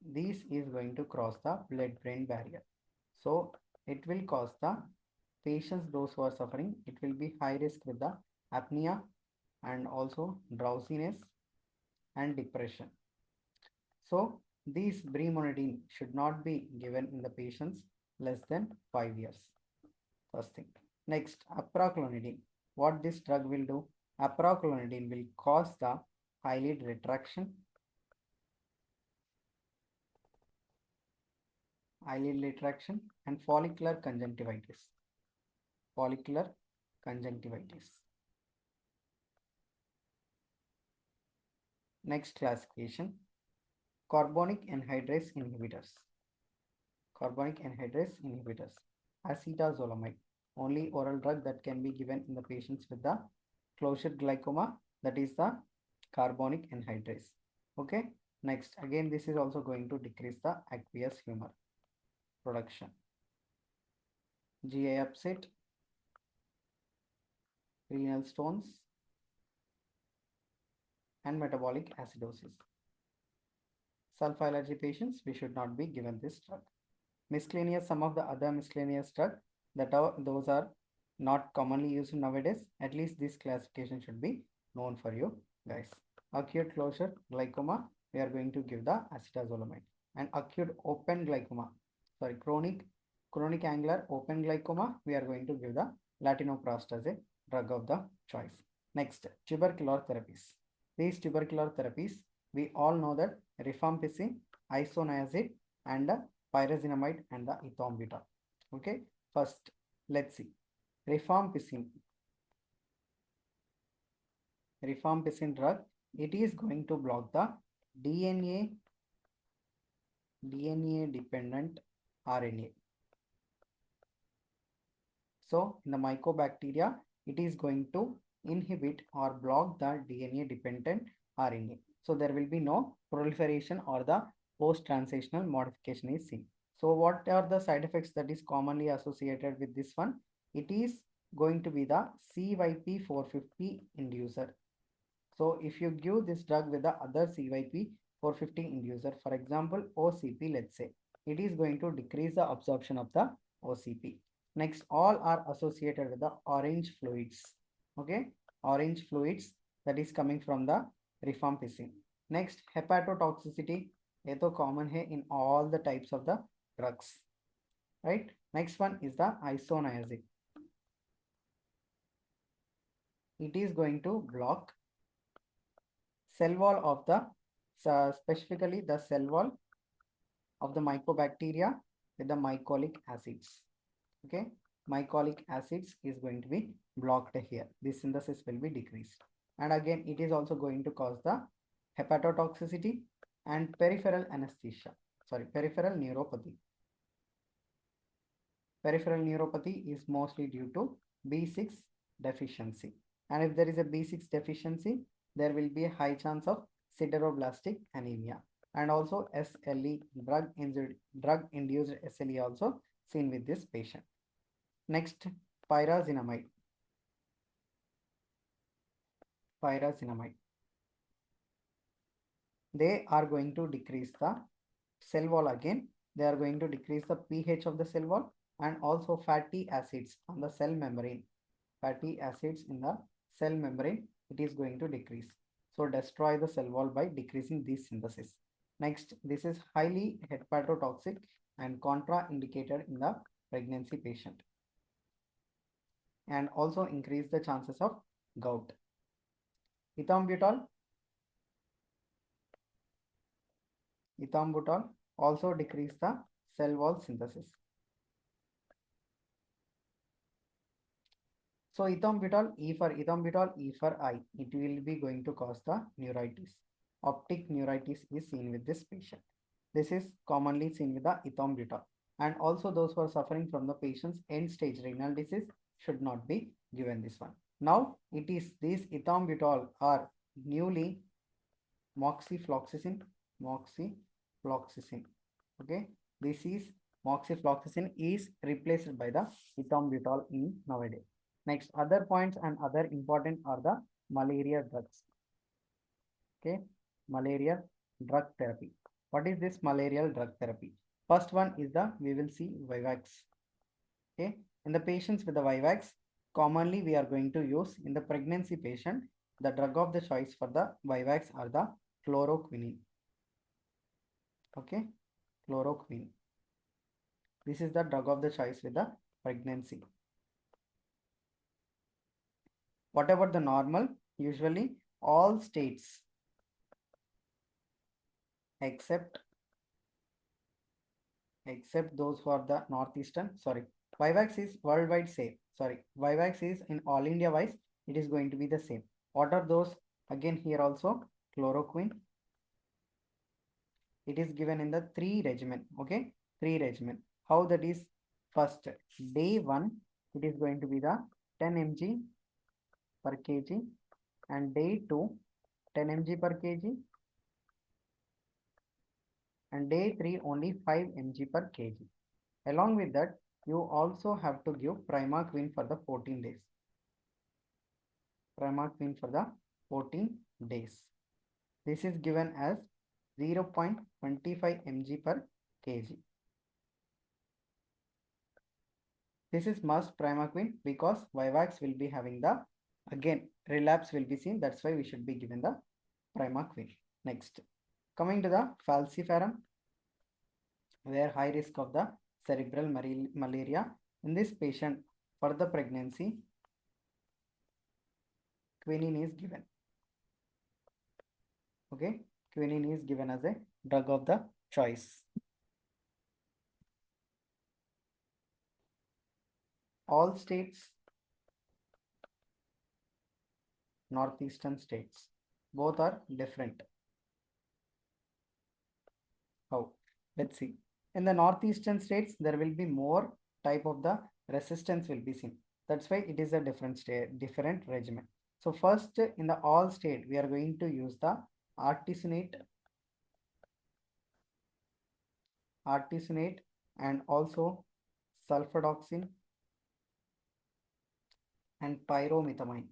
This is going to cross the blood-brain barrier. So it will cause the patients, those who are suffering, it will be high risk with the apnea and also drowsiness and depression. So these brimonidine should not be given in the patients less than 5 years. First thing. Next, apraclonidine. What this drug will do? Apraclonidine will cause the eyelid retraction, and follicular conjunctivitis. Follicular conjunctivitis. Next classification, carbonic anhydrase inhibitors. Carbonic anhydrase inhibitors. Acetazolamide, only oral drug that can be given in the patients with the closure glaucoma, that is the carbonic anhydrase. Okay. Next, again, this is also going to decrease the aqueous humor production. GI upset, renal stones, and metabolic acidosis. Sulfa allergy patients, we should not be given this drug. Miscellaneous, some of the other miscellaneous drugs that are, those are not commonly used nowadays. At least this classification should be known for you guys. Acute closure glaucoma, we are going to give the acetazolamide. And acute open glaucoma, sorry, chronic angular open glaucoma, we are going to give the latinoprost as a drug of the choice. Next, tubercular therapies. These tubercular therapies, we all know that rifampicin, isoniazid, and pyrazinamide and the ethambutol. Okay, first let's see. Rifampicin drug, it is going to block the DNA dependent RNA. So in the mycobacteria, it is going to inhibit or block the DNA dependent RNA. So there will be no proliferation or the post-translational modification is seen. So what are the side effects that is commonly associated with this one? It is going to be the CYP450 inducer. So if you give this drug with the other CYP450 inducer, for example, OCP, let's say, it is going to decrease the absorption of the OCP. Next, all are associated with the orange fluids. Okay, orange fluids that is coming from the rifampicin. Next, hepatotoxicity. It is common here in all the types of the drugs. Right. Next one is the isoniazid. It is going to block cell wall of the, specifically the cell wall of the mycobacteria with the mycolic acids. Okay, mycolic acids is going to be blocked here. This synthesis will be decreased. And again, it is also going to cause the hepatotoxicity and peripheral anesthesia. Sorry, peripheral neuropathy. Peripheral neuropathy is mostly due to B6 deficiency. And if there is a B6 deficiency, there will be a high chance of sideroblastic anemia. And also SLE, drug-induced SLE also seen with this patient. Next, pyrazinamide. They are going to decrease the cell wall again. They are going to decrease the pH of the cell wall and also fatty acids on the cell membrane. Fatty acids in the cell membrane, it is going to decrease. So destroy the cell wall by decreasing this synthesis. Next, this is highly hepatotoxic and contraindicated in the pregnancy patient. And also increase the chances of gout. ethambutol also decrease the cell wall synthesis. So ethambutol, E for eye, it will be going to cause the neuritis. Optic neuritis is seen with this patient. This is commonly seen with the ethambutol. And also those who are suffering from the patient's end stage renal disease should not be given this one. Now it is this ethambutol are newly moxifloxacin. Okay, this is moxifloxacin is replaced by the ethambutol in nowadays. Next, other points and other important are the malaria drugs. Okay, malaria drug therapy. What is this malarial drug therapy? First one is we will see Vivax. Okay, in the patients with the Vivax, commonly we are going to use in the pregnancy patient, the drug of the choice for the Vivax are the chloroquine. Okay, chloroquine. This is the drug of the choice with the pregnancy. What about the normal? Usually all states except those who are the northeastern. Sorry, Vivax is worldwide same. Sorry, Vivax is in all India wise, it is going to be the same. What are those? Again here also chloroquine. It is given in the 3 regimen. Okay, 3 regimen. How that is? First, day 1, it is going to be the 10 mg per kg, and day 2, 10 mg per kg, and day 3 only 5 mg per kg. Along with that, you also have to give Primaquine for the 14 days. Primaquine for the 14 days. This is given as 0.25 mg per kg. This is must Primaquine because Vivax will be having the, again, relapse will be seen. That's why we should be given the Primaquine. Next, coming to the falciparum, where high risk of the cerebral malaria. In this patient, for the pregnancy, quinine is given. Okay, quinine is given as a drug of the choice. All states, northeastern states, both are different. How? Let's see. In the northeastern states, there will be more type of the resistance will be seen. That's why it is a different state, different regimen. So first, in the all state, we are going to use the artesunate, and also sulfadoxine and pyrimethamine.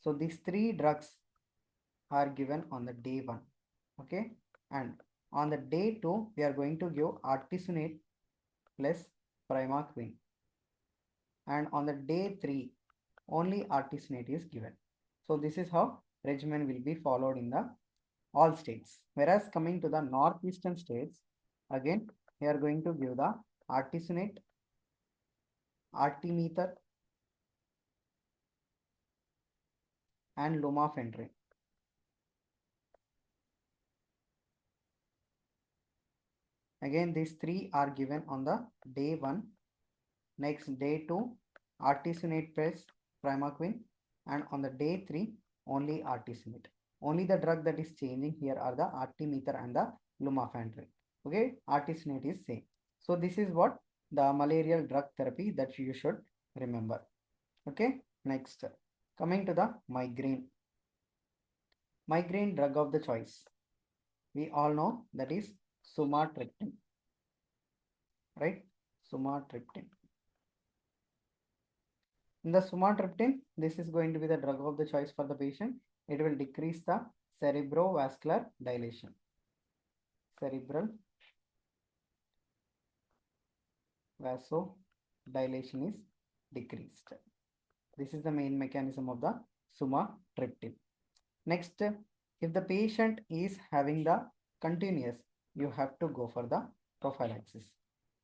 So these 3 drugs are given on the day 1. Okay, and on the day 2, we are going to give artesunate plus Primaquine, and on the day 3, only artesunate is given. So this is how regimen will be followed in the all states. Whereas coming to the northeastern states, again we are going to give the artesunate, artemether, and lumefantrine. Again, these 3 are given on the day 1. Next, day 2, artesunate plus Primaquine, and on the day 3, only artesunate. Only the drug that is changing here are the artemether and the lumefantrine. Okay, artesunate is same. So this is what the malarial drug therapy that you should remember. Okay, next, coming to the migraine. Migraine drug of the choice, we all know that is sumatriptan, right? Sumatriptan. In the sumatriptan, this is going to be the drug of the choice for the patient. It will decrease the cerebrovascular dilation. Cerebral vasodilation is decreased. This is the main mechanism of the sumatriptan. Next, if the patient is having the continuous, you have to go for the prophylaxis.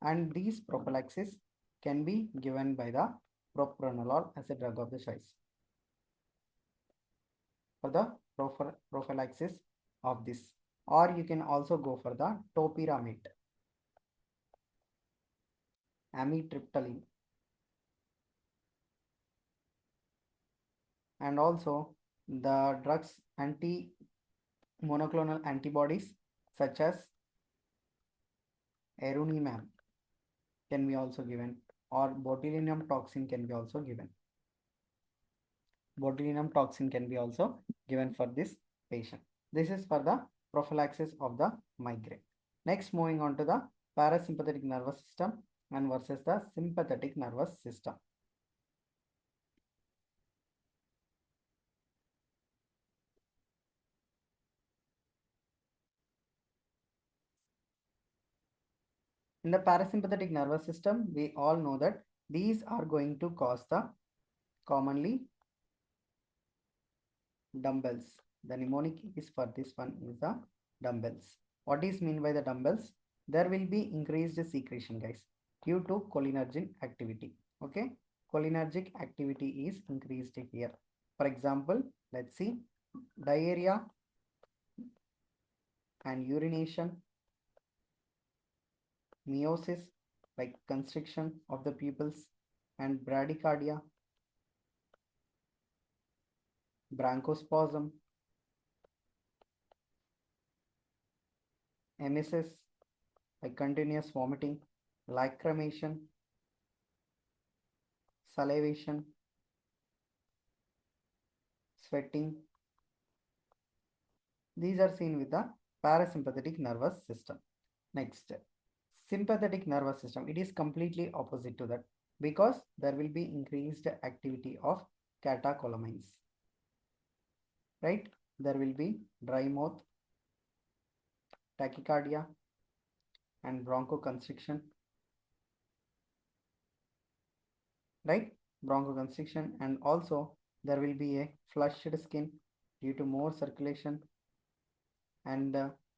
And these prophylaxis can be given by the propranolol as a drug of the choice for the prophylaxis of this. Or you can also go for the topiramate, amitriptyline, and also the drugs anti monoclonal antibodies such as erunimab can be also given, or botulinum toxin can be also given. Botulinum toxin can be also given for this patient. This is for the prophylaxis of the migraine. Next, moving on to the parasympathetic nervous system and versus the sympathetic nervous system. In the parasympathetic nervous system, we all know that these are going to cause the commonly dumbbells. The mnemonic is for this one is the dumbbells. What is mean by the dumbbells? There will be increased secretion, guys, due to cholinergic activity. Okay, cholinergic activity is increased here. For example, let's see diarrhea and urination, meiosis like constriction of the pupils, and bradycardia, bronchospasm, emesis like continuous vomiting, lacrimation, salivation, sweating. These are seen with the parasympathetic nervous system. Next, sympathetic nervous system. It is completely opposite to that because there will be increased activity of catecholamines. Right? There will be dry mouth, tachycardia, and bronchoconstriction. Right? Bronchoconstriction, and also there will be a flushed skin due to more circulation and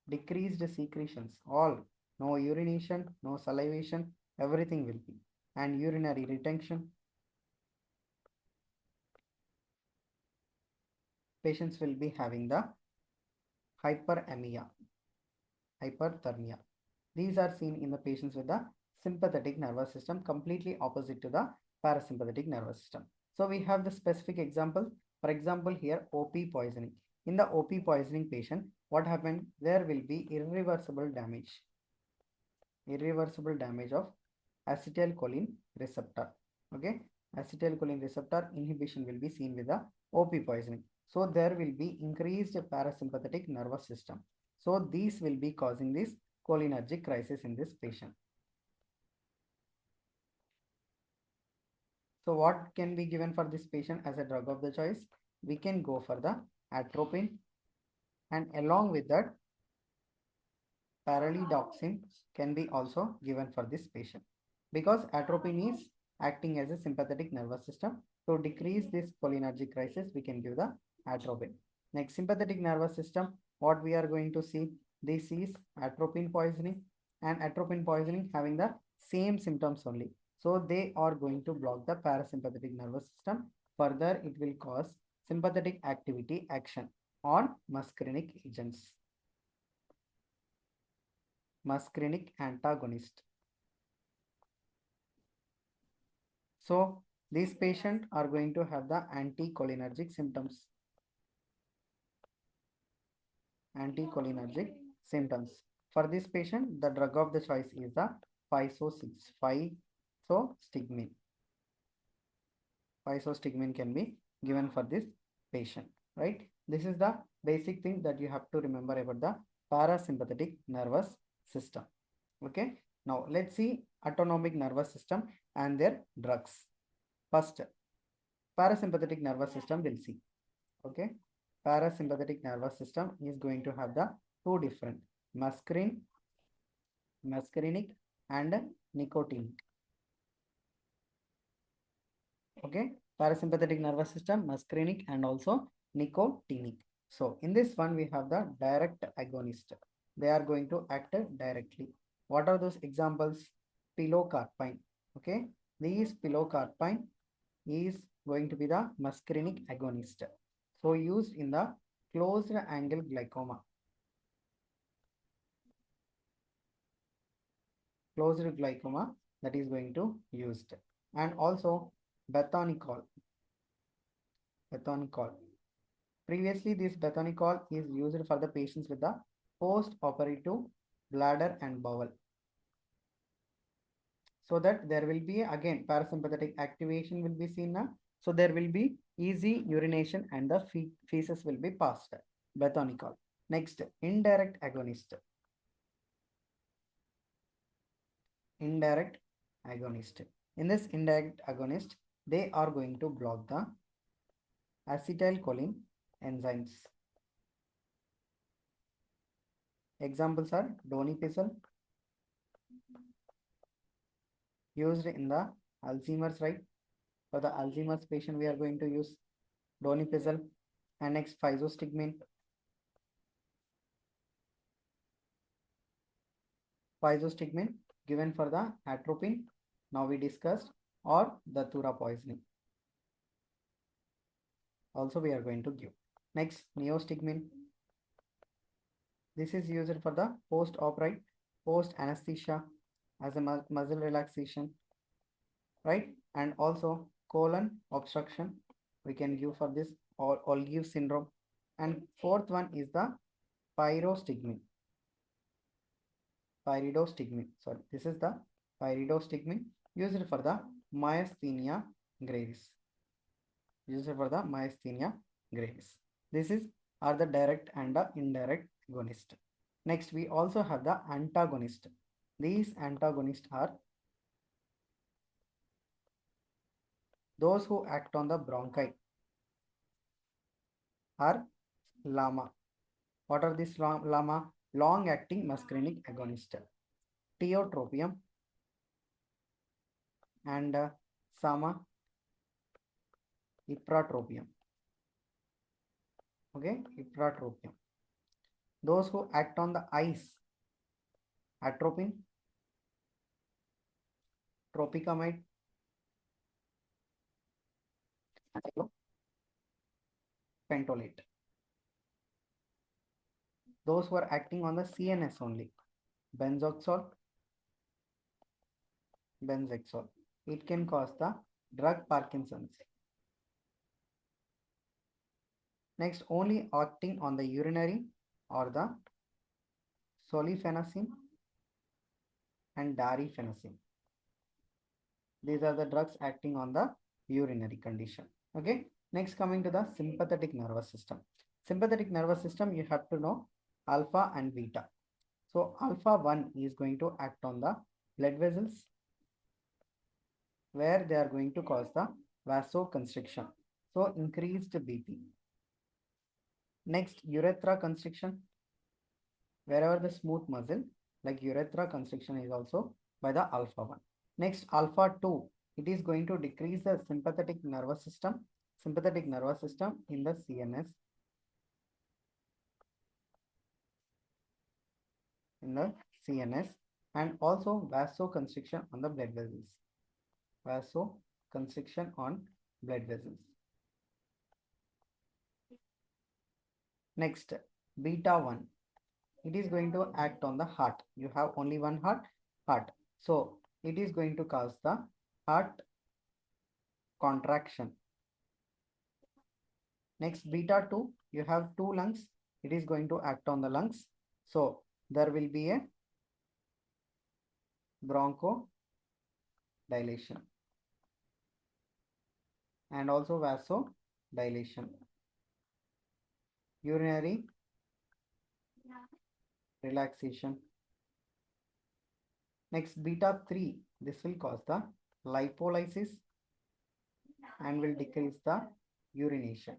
decreased secretions. All, no urination, no salivation, everything will be, and urinary retention. Patients will be having the hyperemia, hyperthermia. These are seen in the patients with the sympathetic nervous system, completely opposite to the parasympathetic nervous system. So we have the specific example. For example, here OP poisoning. In the OP poisoning patient, what happened? There will be irreversible damage of acetylcholine receptor. Okay, acetylcholine receptor inhibition will be seen with the OP poisoning. So there will be increased parasympathetic nervous system. So these will be causing this cholinergic crisis in this patient. So what can be given for this patient as a drug of the choice? We can go for the atropine, and along with that paralidoxin can be also given for this patient, because atropine is acting as a sympathetic nervous system. To decrease this cholinergic crisis, we can give the atropine. Next, sympathetic nervous system, what we are going to see, this is atropine poisoning, and atropine poisoning having the same symptoms only. So they are going to block the parasympathetic nervous system. Further, it will cause sympathetic activity action on muscarinic agents, muscarinic antagonist. So these patients are going to have the anticholinergic symptoms. Anticholinergic symptoms. For this patient, the drug of the choice is the physostigmine. Physostigmine can be given for this patient, right? This is the basic thing that you have to remember about the parasympathetic nervous system. Okay, now let's see autonomic nervous system and their drugs. First, parasympathetic nervous system we'll see. Okay, parasympathetic nervous system is going to have the two different muscarinic and nicotinic. Okay, parasympathetic nervous system, muscarinic and also nicotinic. So in this one we have the direct agonist. They are going to act directly. What are those examples? Pilocarpine. Okay, these pilocarpine is going to be the muscarinic agonist. So used in the closed angle glaucoma. Closed glaucoma that is going to used. And also bethonicol. Bethonicol. Previously, this bethonicol is used for the patients with the post-operative bladder and bowel. So that there will be again parasympathetic activation will be seen now. So there will be easy urination and the feces will be passed. Bethonicol. Next, indirect agonist. Indirect agonist. In this indirect agonist, they are going to block the acetylcholine enzymes. Examples are donepezil, used in the Alzheimer's, right? For the Alzheimer's patient, we are going to use donepezil, and next physostigmine. Physostigmine given for the atropine, now we discussed, or the Thura poisoning. Also, we are going to give. Next, neostigmine. This is used for the post-op, right? Post anesthesia as a muscle relaxation, right? And also colon obstruction we can give for this, or Olgive syndrome. And fourth one is the pyrostigmine. Pyridostigmine. Sorry, this is the pyridostigmine used for the myasthenia gravis. Used for the myasthenia gravis. This is are the direct and the indirect agonist. Next, we also have the antagonist. These antagonists are those who act on the bronchi are LAMA. What are these LAMA? Long-acting muscarinic agonist. Tiotropium and Sama ipratropium. Okay, ipratropium. Those who act on the eyes, atropine, tropicamide, pentolate. Those who are acting on the CNS only, benzoxol, benzexol. It can cause the drug Parkinson's. Next, only acting on the urinary or the solifenacin and darifenacin. These are the drugs acting on the urinary condition. Okay. Next, coming to the sympathetic nervous system. Sympathetic nervous system, you have to know alpha and beta. So alpha 1 is going to act on the blood vessels where they are going to cause the vasoconstriction. So increased BP. Next, urethra constriction. Wherever the smooth muscle like urethra constriction is also by the alpha 1. Next, alpha 2. It is going to decrease the sympathetic nervous system. Sympathetic nervous system in the CNS. In the CNS, and also vasoconstriction on the blood vessels. Vasoconstriction on blood vessels. Next, beta 1. It is going to act on the heart. You have only one heart. So it is going to cause the heart contraction. Next, beta 2. You have two lungs. It is going to act on the lungs. So there will be a bronchodilation and also vasodilation. Urinary relaxation. Next, beta 3. This will cause the lipolysis and will decrease the urination.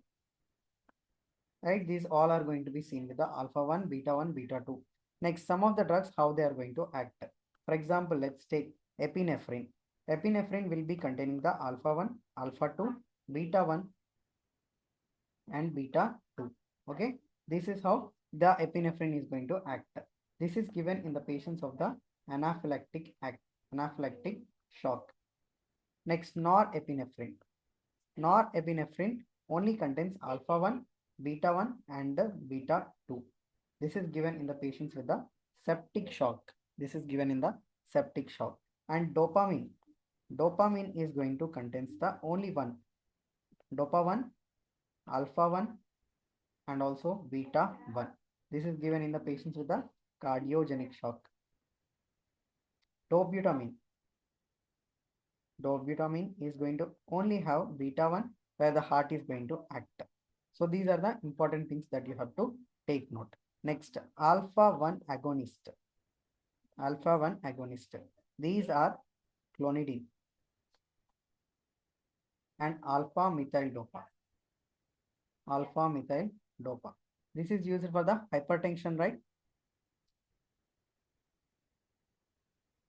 Right, these all are going to be seen with the alpha 1, beta 1, beta 2. Next, some of the drugs, how they are going to act. For example, let's take epinephrine. Epinephrine will be containing the alpha 1, alpha 2, beta 1 and beta 2. Okay, this is how the epinephrine is going to act. This is given in the patients of the anaphylactic shock. Next, norepinephrine. Norepinephrine only contains alpha 1, beta 1 and beta 2. This is given in the patients with the septic shock. This is given in the septic shock. And dopamine. Dopamine is going to contains the only one. Dopa 1, alpha 1 and also beta 1. This is given in the patients with the cardiogenic shock. Dobutamine. Dobutamine is going to only have beta 1 where the heart is going to act. So these are the important things that you have to take note. Next, alpha 1 agonist. Alpha 1 agonist. These are clonidine and alpha methyl dopa. Alpha methyl dopa. This is used for the hypertension, right?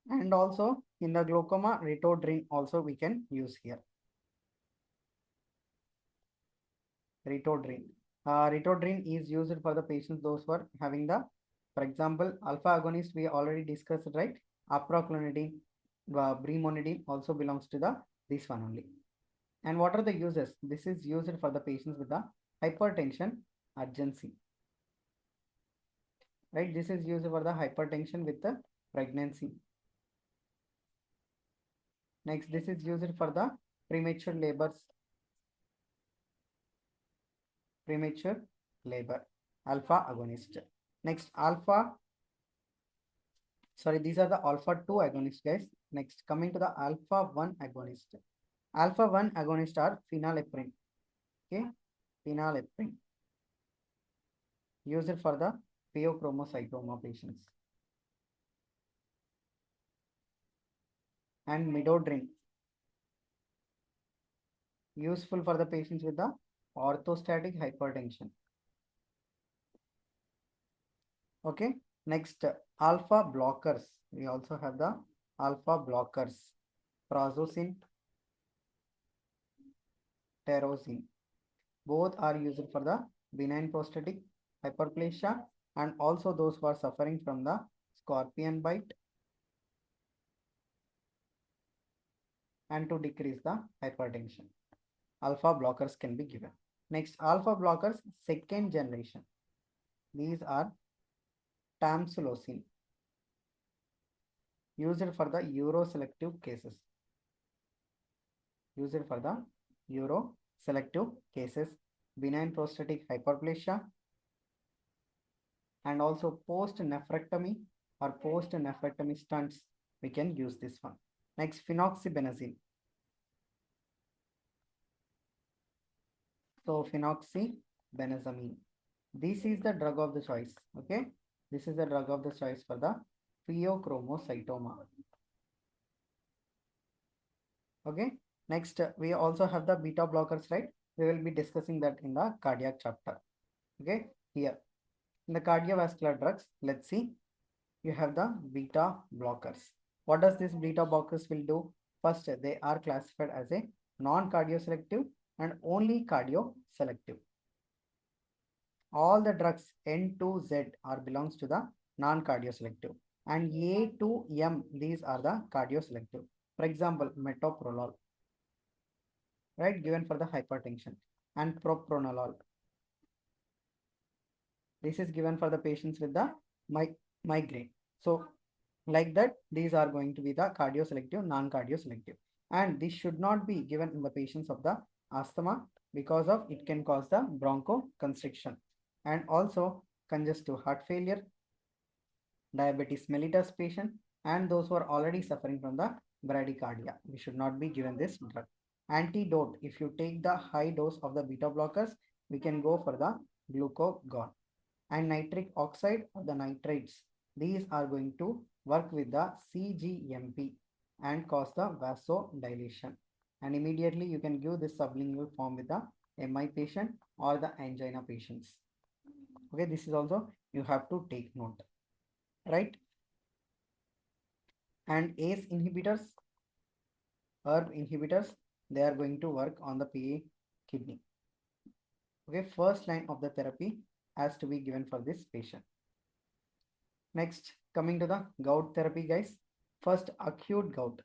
And also in the glaucoma, ritodrine also we can use here. Ritodrine. Ritodrine is used for the patients those who are having the, for example, alpha agonist we already discussed, right? Aproclonidine, brimonidine also belongs to the this one only. And what are the uses? This is used for the patients with the hypertension urgency. Right? This is used for the hypertension with the pregnancy. Next, this is used for the premature labors. Premature labor. Alpha agonist. Next, these are the alpha 2 agonists, guys. Next, coming to the alpha 1 agonist. Alpha 1 agonists are phenylephrine. Okay, phenylephrine. Used for the pheochromocytoma patients. And midodrine. Useful for the patients with the orthostatic hypertension. Okay, next alpha blockers. We also have the alpha blockers. Prazosin, tyrosine. Both are used for the benign prostatic hyperplasia and also those who are suffering from the scorpion bite and to decrease the hypertension. Alpha blockers can be given. Next, alpha blockers second generation. These are tamsulosin, used for the uroselective cases. Used for the uroselective cases, benign prostatic hyperplasia and also post nephrectomy or post nephrectomy stunts. We can use this one. Next, phenoxybenazine. So phenoxybenazamine. This is the drug of the choice. Okay, this is the drug of the choice for the pheochromocytoma. Okay, next we also have the beta blockers, right? We will be discussing that in the cardiac chapter. Okay, here in the cardiovascular drugs, let's see. You have the beta blockers. What does this beta blockers will do? First, they are classified as a non-cardioselective and only cardioselective. All the drugs N to Z are belongs to the non-cardioselective and A to M, these are the cardioselective. For example, metoprolol, right, given for the hypertension, and propranolol. This is given for the patients with the migraine. So like that, these are going to be the cardioselective, non-cardioselective. And this should not be given in the patients of the asthma because of it can cause the bronchoconstriction and also congestive heart failure, diabetes mellitus patient, and those who are already suffering from the bradycardia. We should not be given this drug. Antidote, if you take the high dose of the beta blockers, we can go for the glucagon and nitric oxide or the nitrates. These are going to work with the CGMP and cause the vasodilation. And immediately you can give this sublingual form with the MI patient or the angina patients. Okay, this is also you have to take note, right? And ACE inhibitors, ERB inhibitors, they are going to work on the PA kidney. Okay, first line of the therapy has to be given for this patient. Next, coming to the gout therapy, guys. First, acute gout.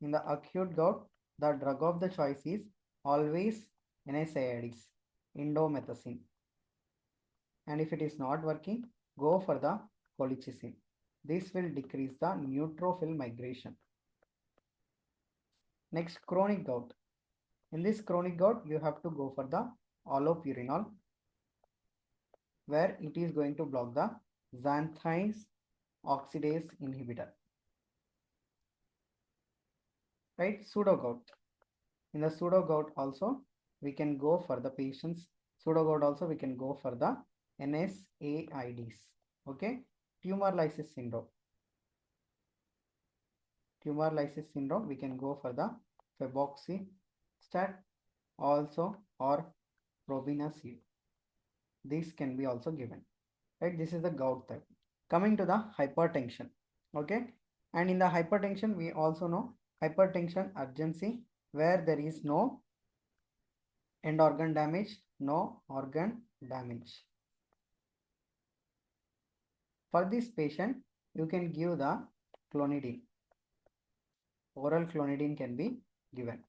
In the acute gout, the drug of the choice is always NSAIDs, indomethacin. And if it is not working, go for the colchicine. This will decrease the neutrophil migration. Next, chronic gout. In this chronic gout, you have to go for the allopurinol, where it is going to block the xanthine oxidase inhibitor. Right? Pseudo gout. In the pseudo gout also, we can go for the patients. Pseudo gout also, we can go for the NSAIDs. Okay? Tumor lysis syndrome. Tumor lysis syndrome, we can go for the febuxostat also or probenecid. This can be also given. Right? This is the gout type. Coming to the hypertension. Okay? And in the hypertension, we also know hypertension urgency, where there is no end organ damage, no organ damage. For this patient, you can give the clonidine. Oral clonidine can be given.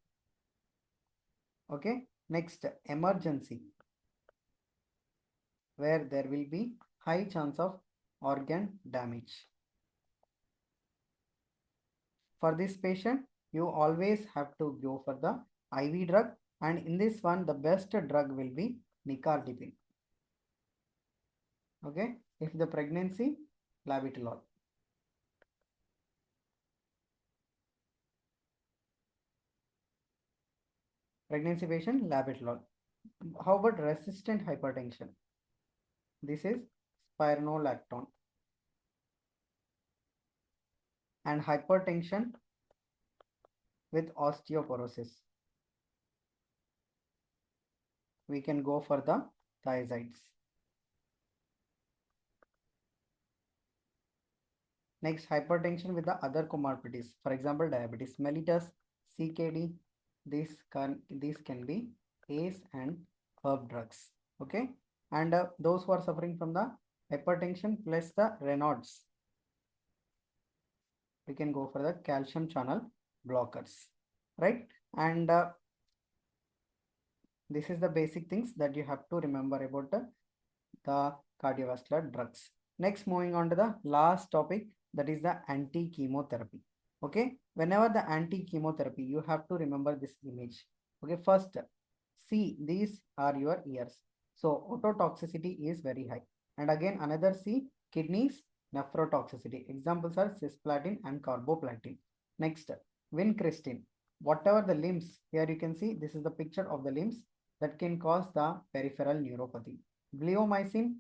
Okay. Next, emergency, where there will be high chance of organ damage. For this patient, you always have to go for the IV drug, and in this one, the best drug will be nicardipine. Okay. If the pregnancy, labetalol. Pregnancy patient, labetalol. How about resistant hypertension? This is spironolactone. And hypertension with osteoporosis, we can go for the thiazides. Next, hypertension with the other comorbidities, for example, diabetes mellitus, CKD. These can be ACE and herb drugs. Okay, and those who are suffering from the hypertension plus the Raynaud's, we can go for the calcium channel blockers, right? And this is the basic things that you have to remember about the cardiovascular drugs. Next, moving on to the last topic, that is the anti-chemotherapy. Okay, whenever the anti-chemotherapy, you have to remember this image. Okay, first, see, these are your ears. So, ototoxicity is very high. And again, another C, kidneys, nephrotoxicity. Examples are cisplatin and carboplatin. Next, vincristine. Whatever the limbs, here you can see, this is the picture of the limbs that can cause the peripheral neuropathy. Bleomycin,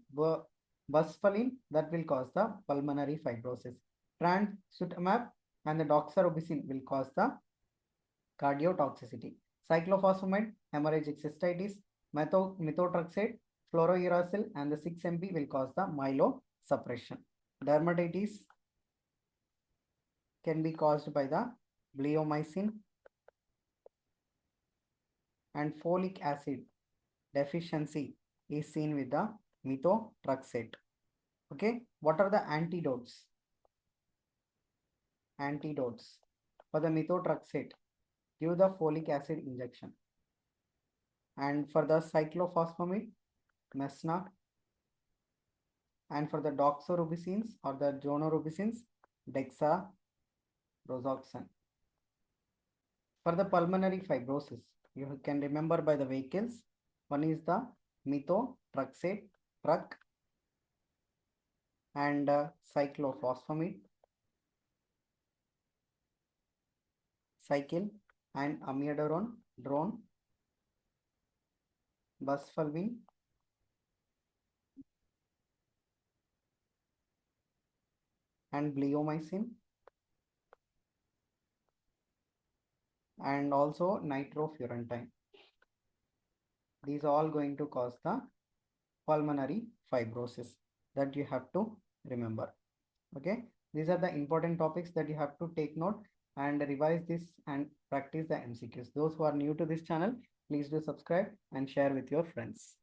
busfalin, that will cause the pulmonary fibrosis. Transutamab and the doxorubicin will cause the cardiotoxicity. Cyclophosphamide, hemorrhagic cystitis, methotrexate, fluorouracil, and the 6-MP will cause the myelosuppression. Dermatitis can be caused by the bleomycin, and folic acid deficiency is seen with the methotrexate. Okay, what are the antidotes? Antidotes for the methotrexate, give the folic acid injection. And for the cyclophosphamide, mesna. And for the doxorubicins or the jonorubicins, dexaroxazoxane. For the pulmonary fibrosis, you can remember by the vehicles. One is the methotrexate truck and cyclophosphamide, cycle and amiodarone, drone, busfalvin, and bleomycin, and also nitrofurantine. These are all going to cause the pulmonary fibrosis that you have to remember. Okay, these are the important topics that you have to take note and revise this and practice the MCQs. Those who are new to this channel, please do subscribe and share with your friends.